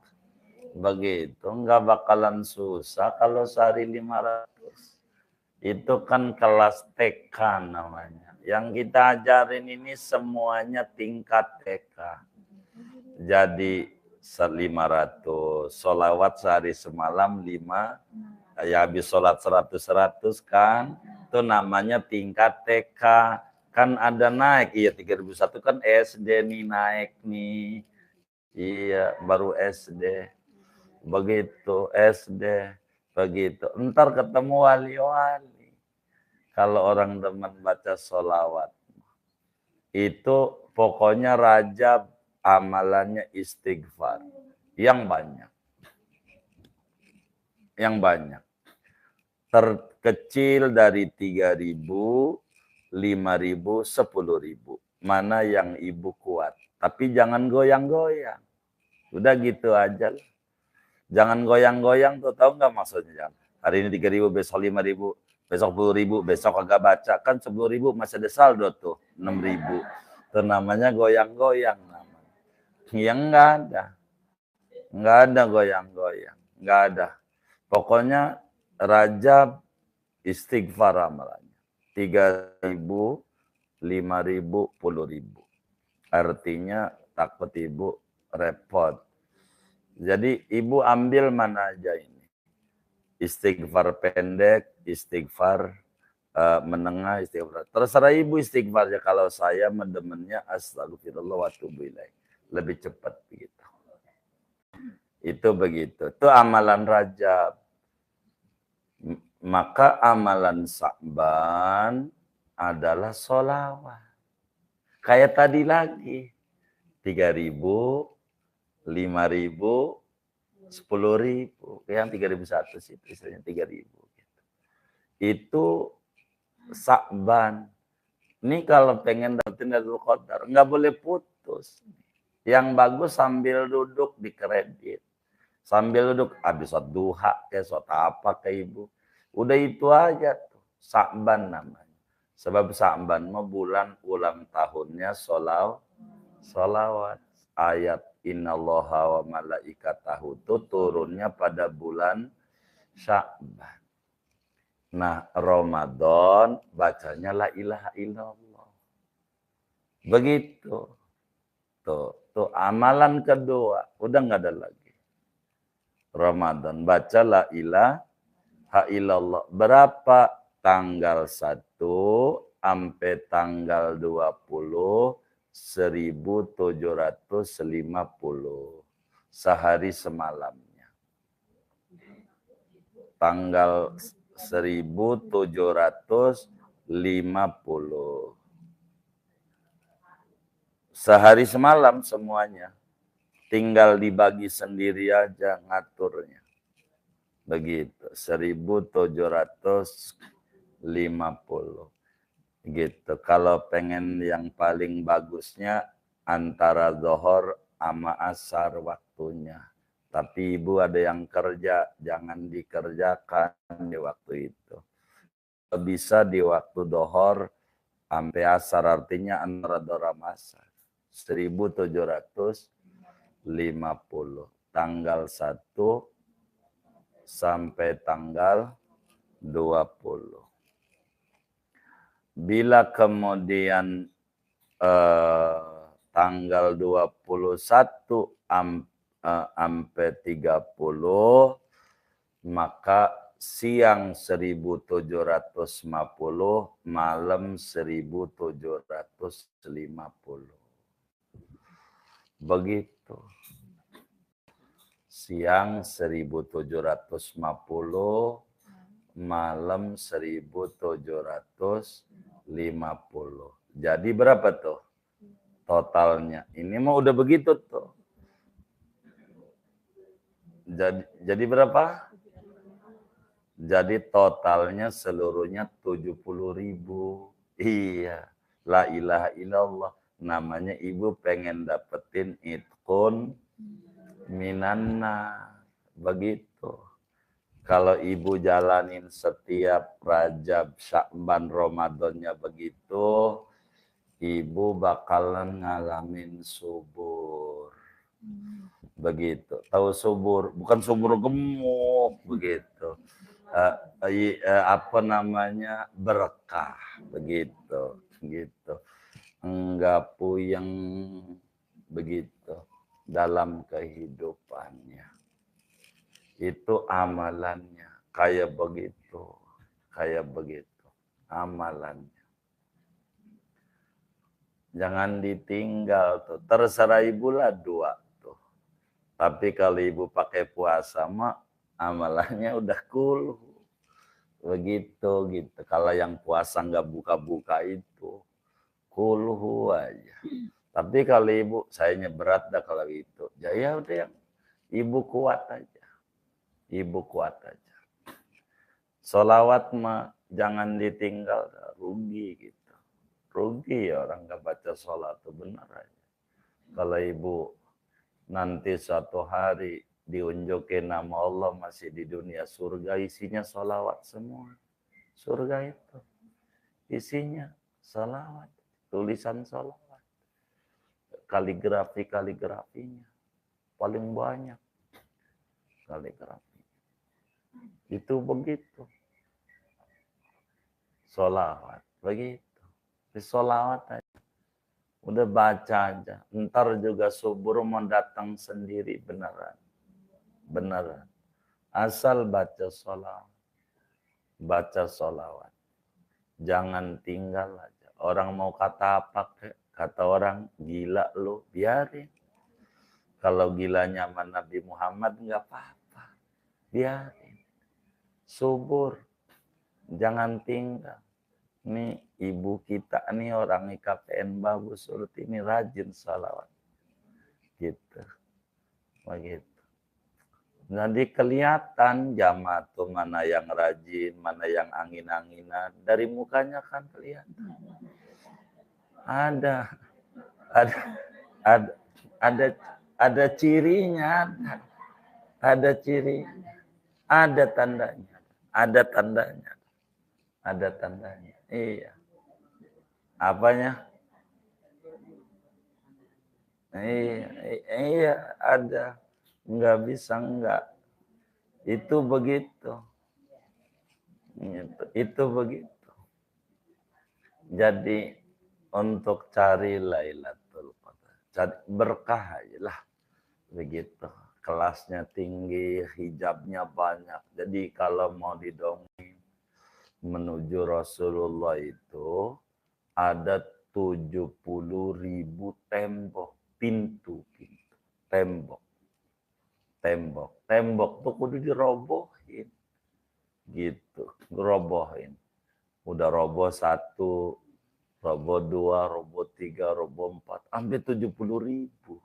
Begitu. Nggak bakalan susah kalau sehari 500. Itu kan kelas TK namanya. Yang kita ajarin ini semuanya tingkat TK. Jadi 500. Sholawat sehari semalam 5. Ya habis sholat 100 kan. Itu namanya tingkat TK. Kan ada naik. Iya 3001 kan SD nih naik nih. Iya baru SD. Begitu SD. Begitu. Ntar ketemu wali-wali. Kalau orang demen baca sholawat. Itu pokoknya Rajab amalannya istighfar. Yang banyak. Yang banyak. Terkecil dari 3.000, 5.000, 10.000. Mana yang ibu kuat. Tapi jangan goyang-goyang. Udah gitu aja. Jangan goyang-goyang tuh, tahu nggak maksudnya? Hari ini 3.000, besok 5.000, besok 10.000, besok agak baca. Kan 10.000 masih ada saldo tuh, 6.000. Itu namanya goyang-goyang. Yang enggak ada. Enggak ada goyang-goyang. Enggak ada. Pokoknya Rajab istighfar amalannya. 3.000, 5.000, 10.000. Artinya takut ibu repot. Jadi ibu ambil mana aja ini. Istighfar pendek, istighfar menengah, istighfar. Terserah ibu istighfarnya. Kalau saya mendemennya astagfirullah wa atubu ilaih. Lebih cepat begitu. Itu begitu. Itu amalan Rajab. Maka amalan Sa'ban adalah sholawat. Kayak tadi lagi. 3.000, 5.000, 10.000. Yang 3.001 sih, istilahnya 3.000. Itu Sa'ban. Ini kalau pengen dapetin Lailatul Qadar, nggak boleh putus. Yang bagus sambil duduk di kredit. Sambil duduk, habis sholat duha, kayak sholat apa ke ibu. Udah itu aja tuh, Sa'ban namanya. Sebab Sa'ban mau bulan ulang tahunnya sholawat. Ayat innallaha wa malaikatahu itu turunnya pada bulan Sya'ban. Nah, Ramadan bacanya la ilaha illallah. Begitu. Tuh amalan kedua, udah nggak ada lagi. Ramadan baca la ilaha illallah. Berapa? Tanggal 1 sampai tanggal 20 1750 sehari semalamnya. Tanggal 1750 sehari semalam semuanya. Tinggal dibagi sendiri aja ngaturnya. Begitu, 1750. Gitu. Kalau pengen yang paling bagusnya antara zuhur sama asar waktunya. Tapi ibu ada yang kerja, jangan dikerjakan di waktu itu. Bisa di waktu zuhur sampai asar, artinya antara zuhur sama asar. 1750. Tanggal 1 sampai tanggal 20. Bila kemudian tanggal 21 sampai 30, maka siang 1750, malam 1750. Begitu. Siang 1750, malam 1750. Jadi berapa tuh totalnya? Ini mah udah begitu tuh. Jadi berapa? Jadi totalnya seluruhnya 70.000. Iya. La ilaha illallah. Namanya ibu pengen dapetin itkun minanna. Begitu. Kalau ibu jalanin setiap Rajab, Syakban, Ramadannya begitu, ibu bakalan ngalamin subur. Begitu. Tahu subur? Bukan subur gemuk, begitu. Apa namanya? Berkah, begitu. Gitu. Enggak puyeng, begitu. Dalam kehidupannya. Itu amalannya. Kayak begitu. Kayak begitu. Amalannya. Jangan ditinggal tuh. Terserah ibu lah dua tuh. Tapi kalau ibu pakai puasa mah amalannya udah kuluh. Begitu gitu. Kalau yang puasa nggak buka-buka itu kuluh aja. Tapi kalau ibu, sayanya berat dah kalau itu. Ya udah yang ibu kuat aja. Ibu kuat aja. Sholawat mah jangan ditinggal, rugi gitu. Rugi ya orang nggak baca sholat itu benar aja. Kalau ibu nanti suatu hari diunjukin nama Allah masih di dunia surga, isinya sholawat semua. Surga itu isinya sholawat, tulisan sholawat. Kaligrafinya paling banyak kaligrafi. Itu begitu. Sholawat begitu. Di sholawat aja. Udah baca aja. Ntar juga subur mau datang sendiri beneran. Beneran. Asal baca sholawat. Baca sholawat. Jangan tinggal aja. Orang mau kata apa, kata orang gila lu, biarin. Kalau gilanya sama Nabi Muhammad nggak apa-apa. Biarin. Subur. Jangan tinggal. Ini ibu kita, ini orang IKPN bagus, surut ini rajin salawat. Gitu. Begitu. Jadi kelihatan jamaah tuh mana yang rajin, mana yang angin-anginan. Dari mukanya kan kelihatan. Ada cirinya, ada cirinya, ada tandanya, ada tandanya, ada tandanya. Iya. Apanya? Iya, ada. Nggak bisa enggak. Itu begitu. Itu begitu. Jadi untuk cari Lailatul Qadar, berkah aja lah. Begitu. Kelasnya tinggi, hijabnya banyak. Jadi kalau mau didongeng menuju Rasulullah itu ada 70.000 tembok, pintu, tembok. Tembok tuh kudu dirobohin. Gitu, robohin. Udah roboh 1, roboh 2, roboh 3, roboh 4, hampir 70.000.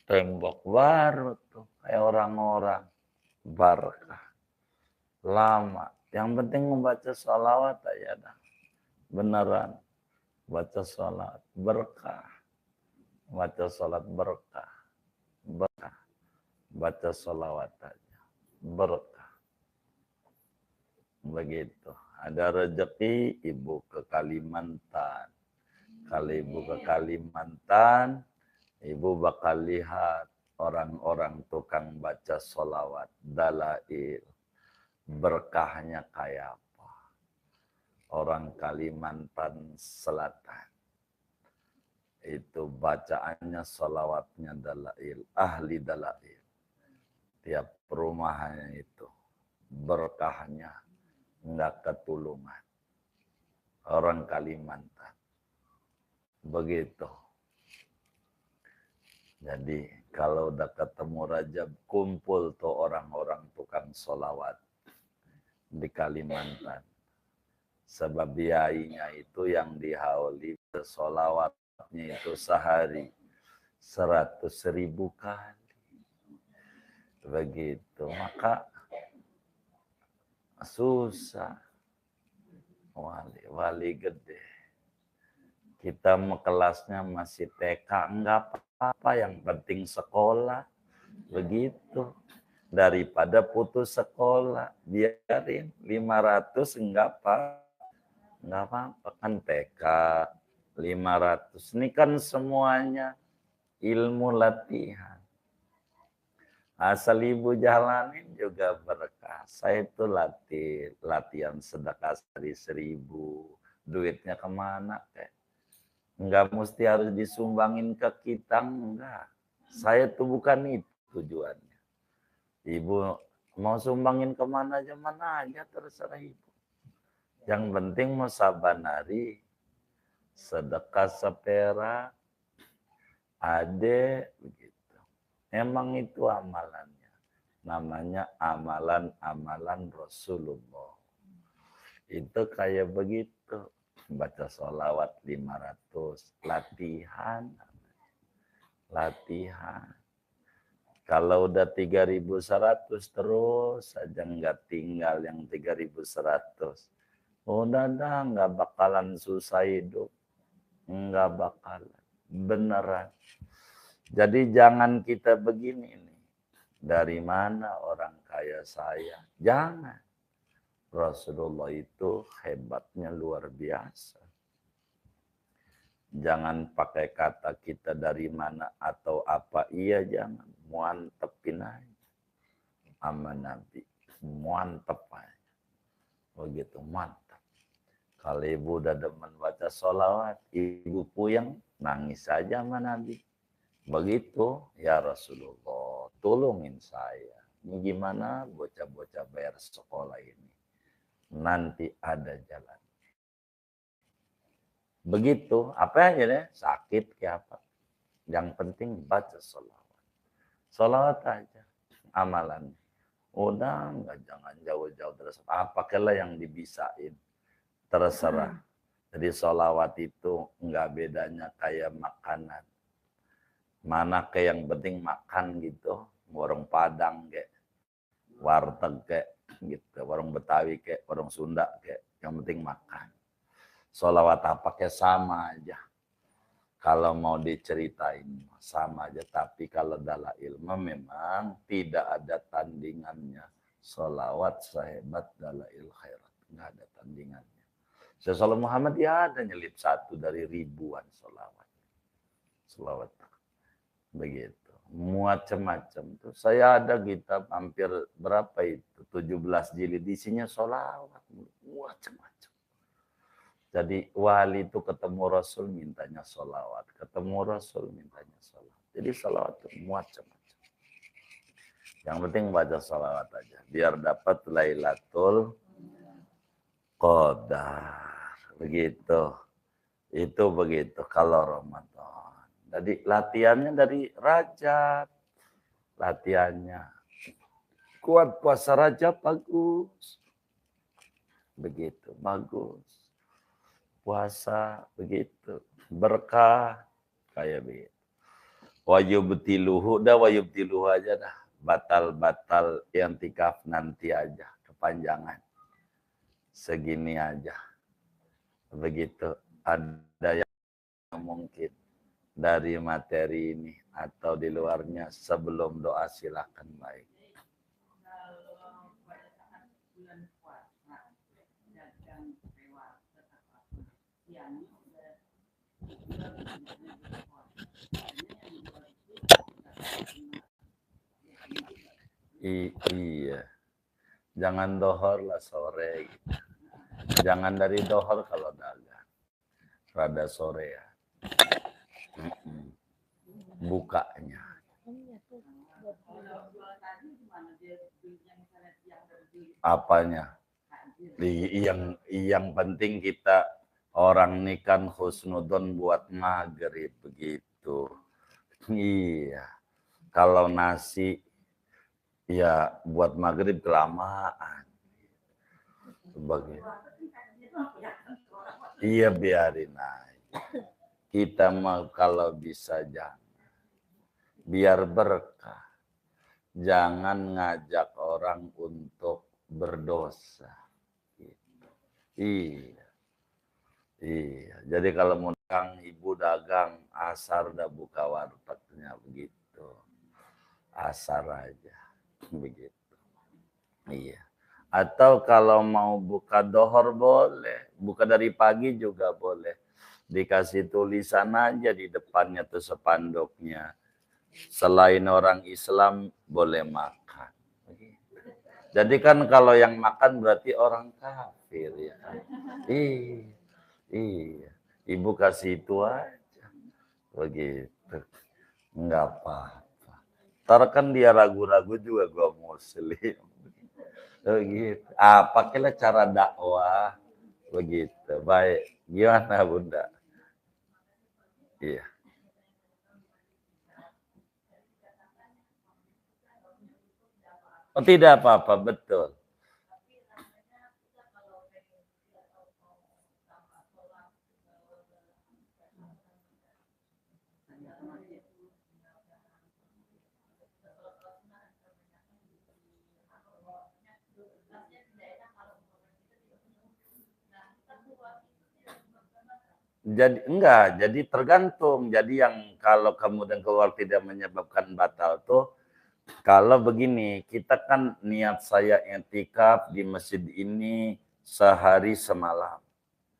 Tembok baru tuh, kayak orang-orang. Barakah. Lama. Yang penting membaca sholawat aja dah. Beneran. Baca sholawat. Berkah. Baca sholat berkah. Berkah. Baca sholawat aja. Berkah. Begitu. Ada rezeki, ibu ke Kalimantan. Kalau ibu ke Kalimantan, ibu bakal lihat orang-orang tukang baca sholawat, dalail. Berkahnya kayak apa. Orang Kalimantan Selatan. Itu bacaannya sholawatnya dalail, ahli dalail. Tiap perumahannya itu. Berkahnya enggak ketulungan. Orang Kalimantan. Begitu. Jadi kalau udah ketemu Rajab, kumpul tuh orang-orang tukang sholawat di Kalimantan. Sebab biayanya itu yang dihauli sholawatnya itu sehari 100.000 kali. Begitu. Maka susah. Wali gede. Kita kelasnya masih TK, enggak apa-apa, yang penting sekolah. Begitu. daripada putus sekolah. Biarin 500 enggak apa-apa kan TK 500. Ini kan semuanya ilmu latihan. Asal ibu jalanin juga berkah. Saya itu latihan sedekah 1.000. Duitnya kemana? Enggak mesti harus disumbangin ke kita, enggak. Saya tuh bukan itu tujuannya. Ibu mau sumbangin kemana aja, mana aja terserah ibu. Yang penting mau sabanari, sedekah sepera, ade, begitu. Emang itu amalannya. Namanya amalan-amalan Rasulullah. Itu kayak begitu. Baca sholawat 500. Latihan. Kalau udah 3.100 terus saja nggak tinggal yang 3.100. Udah dah nggak bakalan susah hidup. Nggak bakalan. Beneran. Jadi jangan kita begini nih. Dari mana orang kaya saya? Jangan. Rasulullah itu hebatnya luar biasa. Jangan pakai kata kita dari mana atau apa. Iya jangan. Muantepin aja. Sama Nabi. Muantep aja. Begitu mantap. Kalau ibu udah demen baca sholawat. Ibu puyeng. Nangis saja sama Nabi. Begitu. Ya Rasulullah. Tolongin saya. Ini gimana bocah-bocah bayar sekolah ini. Nanti ada jalan. Begitu, apa aja deh, sakit kayak apa. Yang penting baca sholawat. Sholawat aja, amalan. Udah, nggak jangan jauh-jauh terus. Pakailah yang dibisain, terserah. Jadi sholawat itu nggak bedanya kayak makanan. Mana kayak yang penting makan gitu, warung Padang kayak, warteg kayak gitu, warung Betawi kayak, warung Sunda kayak, yang penting makan. Sholawat apa kayak sama aja. Kalau mau diceritain sama aja. Tapi kalau dalam ilmu memang tidak ada tandingannya. Sholawat sehebat dalail khairat. Nggak ada tandingannya. Syekh Muhammad ya ada nyelip satu dari ribuan sholawat. Sholawat. Begitu. Macam-macam tuh. Saya ada kitab hampir berapa itu? 17 jilid. Isinya sholawat. Macam-macam. Jadi wali itu ketemu Rasul mintanya sholawat. Ketemu Rasul mintanya sholawat. Jadi sholawat itu macam-macam. Yang penting baca sholawat aja. Biar dapat Lailatul Qadar. Begitu. Itu begitu kalau Ramadan. Jadi latihannya dari Rajab. Latihannya. Kuat puasa Rajab bagus. Begitu, bagus. Puasa begitu berkah kayak begitu. Wayubtiluhu aja dah, batal yang tikaf nanti aja, kepanjangan segini aja begitu. Ada yang mungkin dari materi ini atau di luarnya sebelum doa silakan baik. Iya, jangan dohor lah sore. Gitu. Jangan dari dohor kalau dagang, rada sore ya. Bukanya. Apanya? Yang penting kita orang ini kan husnudon buat maghrib begitu. Iya. Kalau nasi ya buat maghrib kelamaan. Begitu. Iya biarin aja. Kita mau kalau bisa jangan. Biar berkah. Jangan ngajak orang untuk berdosa. Gitu. Iya. Iya. Jadi kalau mau dagang, ibu dagang, asar udah buka wartegnya begitu. Asar aja. Begitu. Iya. Atau kalau mau buka dohor boleh, buka dari pagi juga boleh. Dikasih tulisan aja di depannya tuh sepanduknya. Selain orang Islam boleh makan. Jadi kan kalau yang makan berarti orang kafir ya. Iya. Iya. Ibu kasih itu aja. Begitu. Enggak apa-apa. Ntar kan dia ragu-ragu juga gua muslim. Begitu. Pakailah cara dakwah. Begitu. Baik. Gimana Bunda? Iya. Oh tidak apa-apa, betul. Jadi enggak, jadi tergantung. Jadi yang kalau kemudian keluar tidak menyebabkan batal tuh kalau begini, kita kan niat saya i'tikaf di masjid ini sehari semalam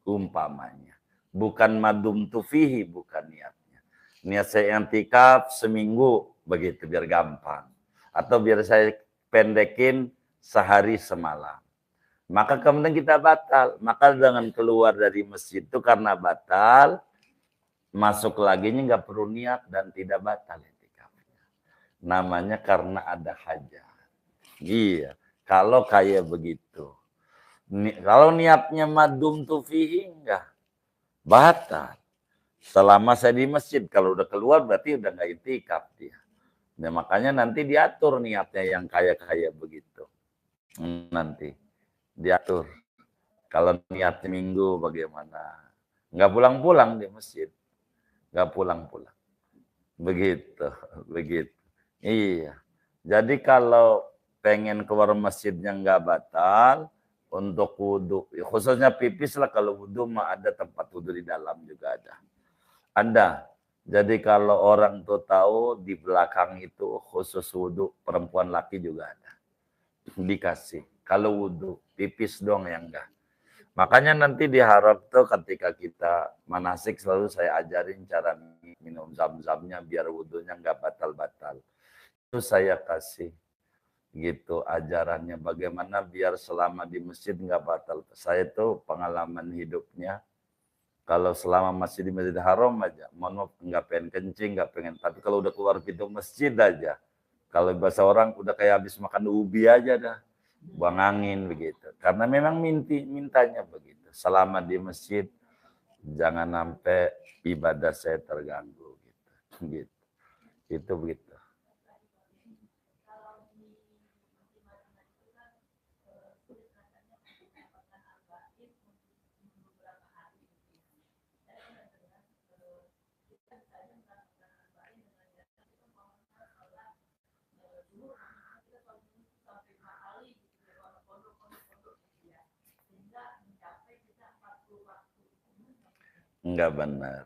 umpamanya. Bukan madum tufihi, bukan niatnya. Niat saya i'tikaf seminggu begitu biar gampang. Atau biar saya pendekin sehari semalam. Maka kemudian kita batal. Maka dengan keluar dari masjid itu karena batal, masuk lagi nggak perlu niat dan tidak batal i'tikafnya. Namanya karena ada hajat. Iya, kalau kayak begitu. Kalau niatnya madum tufihi enggak batal. Selama saya di masjid, kalau udah keluar berarti udah nggak i'tikaf dia. Nah, makanya nanti diatur niatnya yang kayak begitu. Nanti diatur. Kalau niatnya minggu bagaimana? Nggak pulang-pulang di masjid. Nggak pulang-pulang. Begitu, begitu. Iya. Jadi kalau pengen keluar masjidnya nggak batal, untuk wudhu, khususnya pipis lah, kalau wudhu mah ada tempat wudhu di dalam juga ada. Ada. Jadi kalau orang tuh tahu di belakang itu khusus wudhu, perempuan laki juga ada. Dikasih. Kalau wudhu, pipis dong yang enggak. Makanya nanti diharap tuh ketika kita manasik selalu saya ajarin cara minum zam-zamnya biar wudhunya nggak batal-batal. Itu saya kasih gitu ajarannya bagaimana biar selama di masjid nggak batal. Saya tuh pengalaman hidupnya kalau selama masih di Masjidil Haram aja, mohon maaf nggak pengen kencing, nggak pengen, tapi kalau udah keluar pintu masjid aja, kalau bahasa orang udah kayak habis makan ubi aja dah, buang angin begitu. Karena memang mintanya begitu. Selama di masjid jangan sampai ibadah saya terganggu gitu. Gitu. Itu begitu. Enggak benar.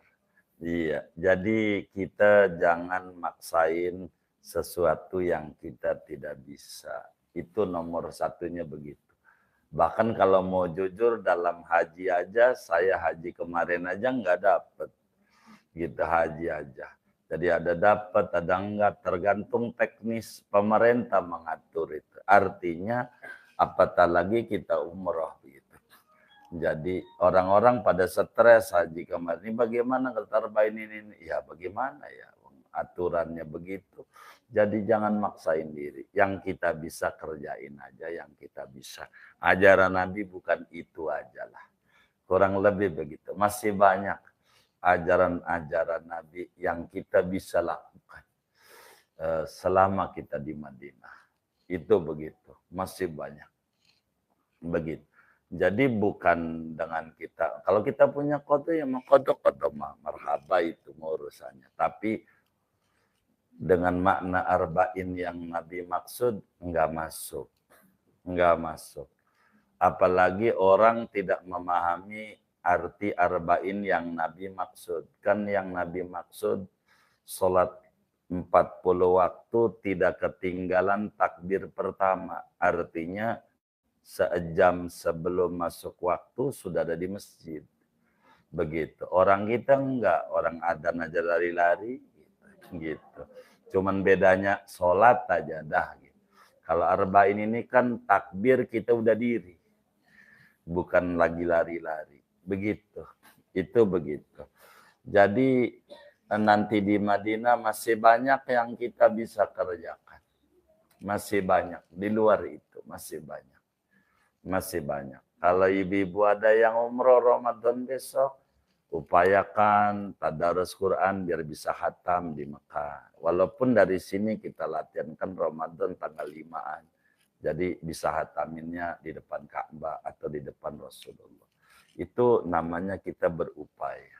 Iya, jadi kita jangan maksain sesuatu yang kita tidak bisa. Itu nomor satunya begitu. Bahkan kalau mau jujur dalam haji aja, saya haji kemarin aja nggak dapet. Gitu haji aja. Jadi ada dapat, ada enggak, tergantung teknis pemerintah mengatur itu. Artinya apatah lagi kita umroh gitu. Jadi orang-orang pada stres haji kemarin ini bagaimana keterbain ini? Ya bagaimana ya aturannya begitu. Jadi jangan maksain diri. Yang kita bisa kerjain aja yang kita bisa. Ajaran Nabi bukan itu aja lah. Kurang lebih begitu. Masih banyak ajaran-ajaran Nabi yang kita bisa lakukan selama kita di Madinah. Itu begitu. Masih banyak. Begitu. Jadi bukan dengan kita, kalau kita punya kodok ya mau kodok marhaba itu urusannya. Tapi dengan makna arba'in yang Nabi maksud enggak masuk. Enggak masuk. Apalagi orang tidak memahami arti arba'in yang Nabi maksud. Kan yang Nabi maksud sholat 40 waktu tidak ketinggalan takbir pertama. Artinya sejam sebelum masuk waktu sudah ada di masjid. Begitu. Orang kita enggak, orang adzan aja lari-lari gitu. Cuman bedanya sholat aja dah gitu. Kalau arba'in ini kan takbir kita udah diri. Bukan lagi lari-lari. Begitu. Itu begitu. Jadi nanti di Madinah masih banyak yang kita bisa kerjakan. Masih banyak. Di luar itu masih banyak. Masih banyak. Kalau ibu-ibu ada yang umroh Ramadan besok, upayakan tadarus Quran biar bisa khatam di Mekah. Walaupun dari sini kita latihan kan Ramadan tanggal 5-an. Jadi bisa khataminnya di depan Ka'bah atau di depan Rasulullah. Itu namanya kita berupaya.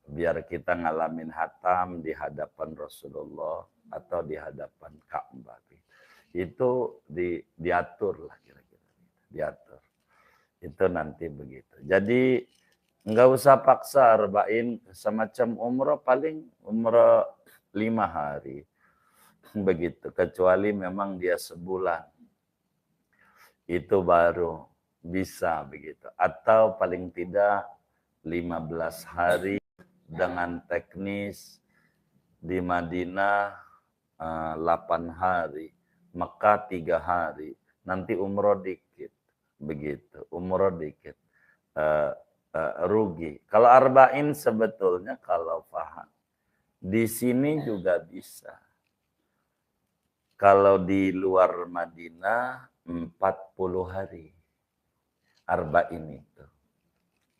Biar kita ngalamin khatam di hadapan Rasulullah atau di hadapan Ka'bah. Itu diatur lah kira-kira. Diatur. Itu nanti begitu. Jadi enggak usah paksa arba'in semacam umroh, paling umroh 5 hari. Begitu. Kecuali memang dia sebulan. Itu baru bisa begitu. Atau paling tidak 15 hari dengan teknis di Madinah 8 hari, Mekah 3 hari, nanti umroh dikit, begitu, umroh dikit, rugi. Kalau arba'in sebetulnya kalau paham, di sini juga bisa. Kalau di luar Madinah 40 hari, arba'in itu.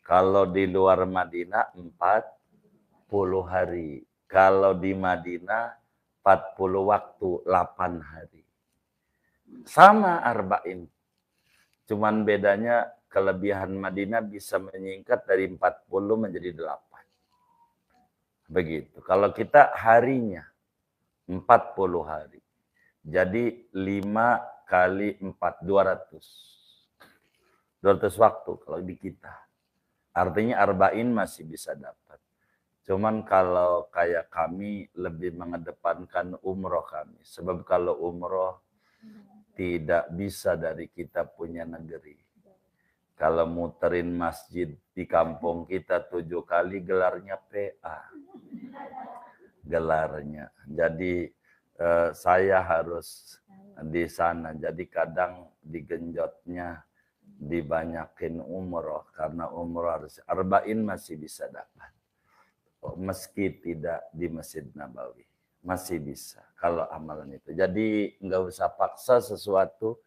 Kalau di luar Madinah 40 hari. Kalau di Madinah 40 waktu 8 hari. Sama arba'in. Cuman bedanya kelebihan Madinah bisa menyingkat dari 40 menjadi 8. Begitu. Kalau kita harinya 40 hari. Jadi 5 kali 4, 200. 200 waktu kalau di kita. Artinya arba'in masih bisa dapat. Cuman kalau kayak kami lebih mengedepankan umroh kami. Sebab kalau umroh tidak bisa dari kita punya negeri. Kalau muterin masjid di kampung kita 7 kali gelarnya PA. Gelarnya. Jadi saya harus di sana. Jadi kadang digenjotnya dibanyakin umroh. Karena umroh harus arba'in masih bisa dapat. Meski tidak di Masjid Nabawi. Masih bisa kalau amalan itu. Jadi nggak usah paksa sesuatu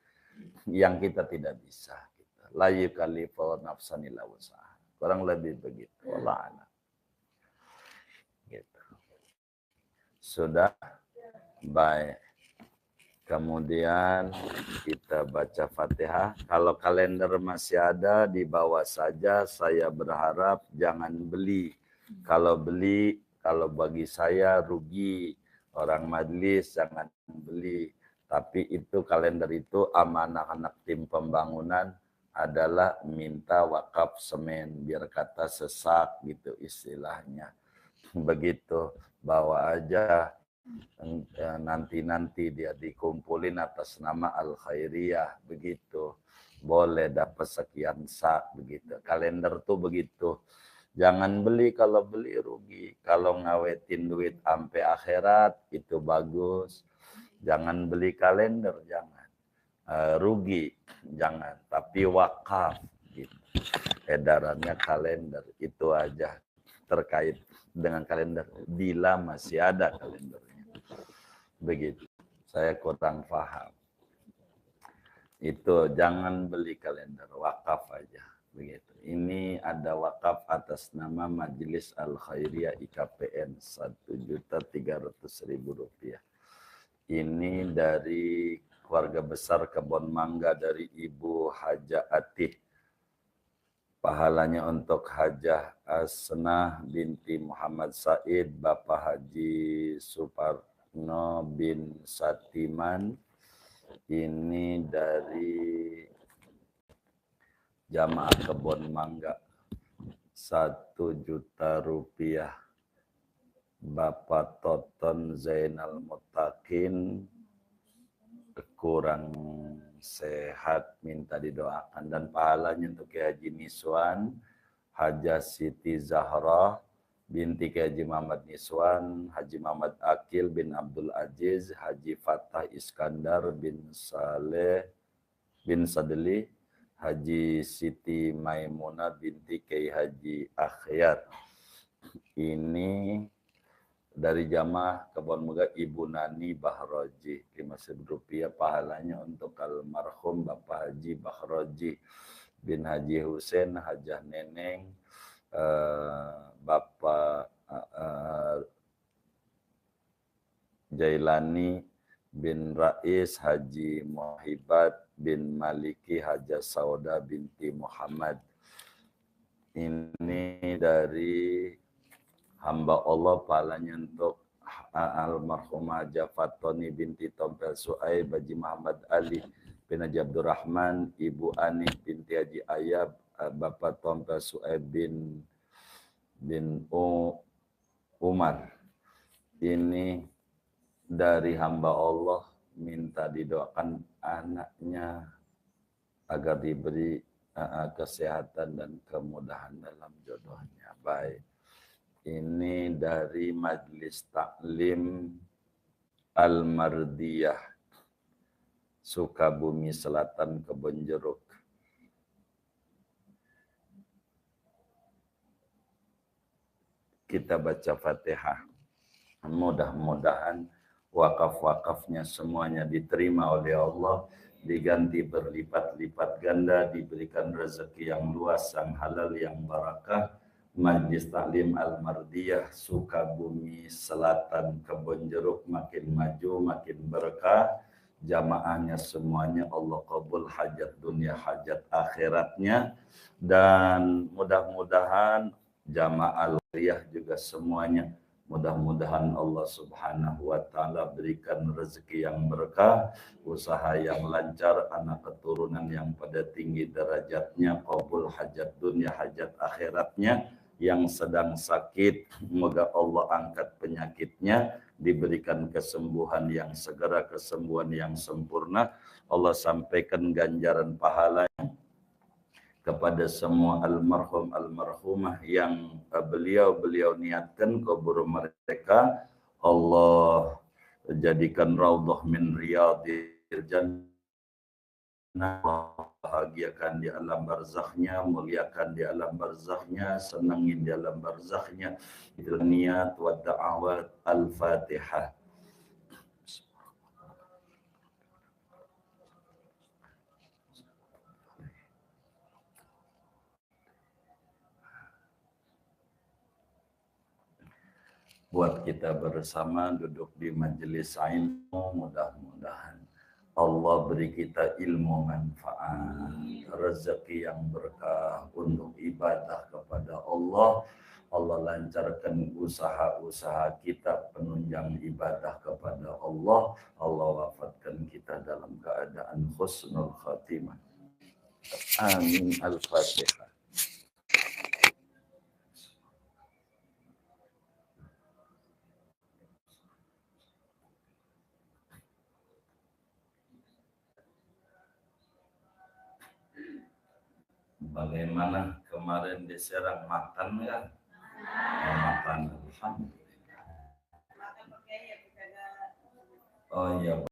yang kita tidak bisa. La yukallifu nafsan illa wus'aha. Kurang lebih begitu. Wallah a'lam. Gitu. Sudah? Baik. Kemudian kita baca Fatihah. Kalau kalender masih ada, dibawa saja. Saya berharap jangan beli. Kalau beli, kalau bagi saya rugi. Orang majelis jangan beli. Tapi itu kalender itu amanah anak tim pembangunan adalah minta wakaf semen. Biar kata sesak gitu istilahnya. Begitu. Bawa aja. Nanti dia dikumpulin atas nama Al-Khairiyah, begitu. Boleh dapat sekian sak, begitu. Kalender tuh begitu. Jangan beli, kalau beli rugi. Kalau ngawetin duit sampai akhirat, itu bagus. Jangan beli kalender, jangan. Rugi, jangan. Tapi wakaf, gitu. Edarannya kalender, itu aja terkait dengan kalender. Bila masih ada kalender. Begitu. Saya kurang paham. Itu jangan beli kalender, wakaf aja. Begitu. Ini ada wakaf atas nama Majelis Al-Khairiyah IKPN 1.300.000 rupiah. Ini dari keluarga besar Kebon Mangga dari Ibu Hajah Atih. Pahalanya untuk Hajah Asnah binti Muhammad Said, Bapak Haji Suparno bin Satiman. Ini dari Jamaah Kebon Mangga 1 juta rupiah Bapak Toton Zainal Mutakin kurang sehat, minta didoakan. Dan pahalanya untuk Kiai Haji Niswan, Hajah Siti Zahra binti Kiai Haji Muhammad Niswan, Haji Muhammad Akil bin Abdul Aziz, Haji Fatah Iskandar bin Saleh bin Sadli, Haji Siti Maimunah binti Kiai Haji Akhyar. Ini dari jamaah Kebon Mega Ibu Nani Bahroji, 5.000 rupiah pahalanya untuk almarhum Bapak Haji Bahroji bin Haji Husein, Hajah Neneng, Bapak Jailani bin Rais, Haji Muhibat bin Maliki, Hajah Sauda binti Muhammad. Ini dari hamba Allah, pahalanya untuk almarhumah Hajah Fatoni binti Tompel Suaib, Haji Muhammad Ali bin Haji Abdurrahman, Ibu Ani binti Haji Ayab, Bapak Tompel Suaib bin Umar. Ini dari hamba Allah, minta didoakan anaknya agar diberi kesehatan dan kemudahan dalam jodohnya. Baik. Ini dari Majelis Taklim Al-Mardiyah Sukabumi Selatan, Kebonjeruk. Kita baca Fatihah. Mudah-mudahan wakaf-wakafnya semuanya diterima oleh Allah, diganti berlipat-lipat ganda, diberikan rezeki yang luas, yang halal, yang barakah. Majlis Taklim Al-Mardiyah Sukabumi Selatan, Kebonjeruk makin maju, makin berkah. Jamaahnya semuanya Allah qabul hajat dunia, hajat akhiratnya. Dan mudah-mudahan jamaah al-riyah juga semuanya, mudah-mudahan Allah Subhanahu wa taala berikan rezeki yang berkah, usaha yang lancar, anak keturunan yang pada tinggi derajatnya, qabul hajat dunia, hajat akhiratnya. Yang sedang sakit, semoga Allah angkat penyakitnya, diberikan kesembuhan yang segera, kesembuhan yang sempurna. Allah sampaikan ganjaran pahalanya kepada semua almarhum almarhumah yang beliau niatkan kubur mereka. Allah jadikan raudhah min riyadil jannah, bahagiakan di alam barzakhnya, muliakan di alam barzakhnya, senangin di alam barzakhnya. Itu niat wa da'awat. Al-Fatihah. Buat kita bersama duduk di majelis ilmu, mudah-mudahan Allah beri kita ilmu manfaat, rezeki yang berkah untuk ibadah kepada Allah. Allah lancarkan usaha-usaha kita, penunjang ibadah kepada Allah. Allah wafatkan kita dalam keadaan husnul khatimah. Amin. Al-Fatihah. Bagaimana kemarin di Serang, makan ya? Makan, alhamdulillah. Oh iya.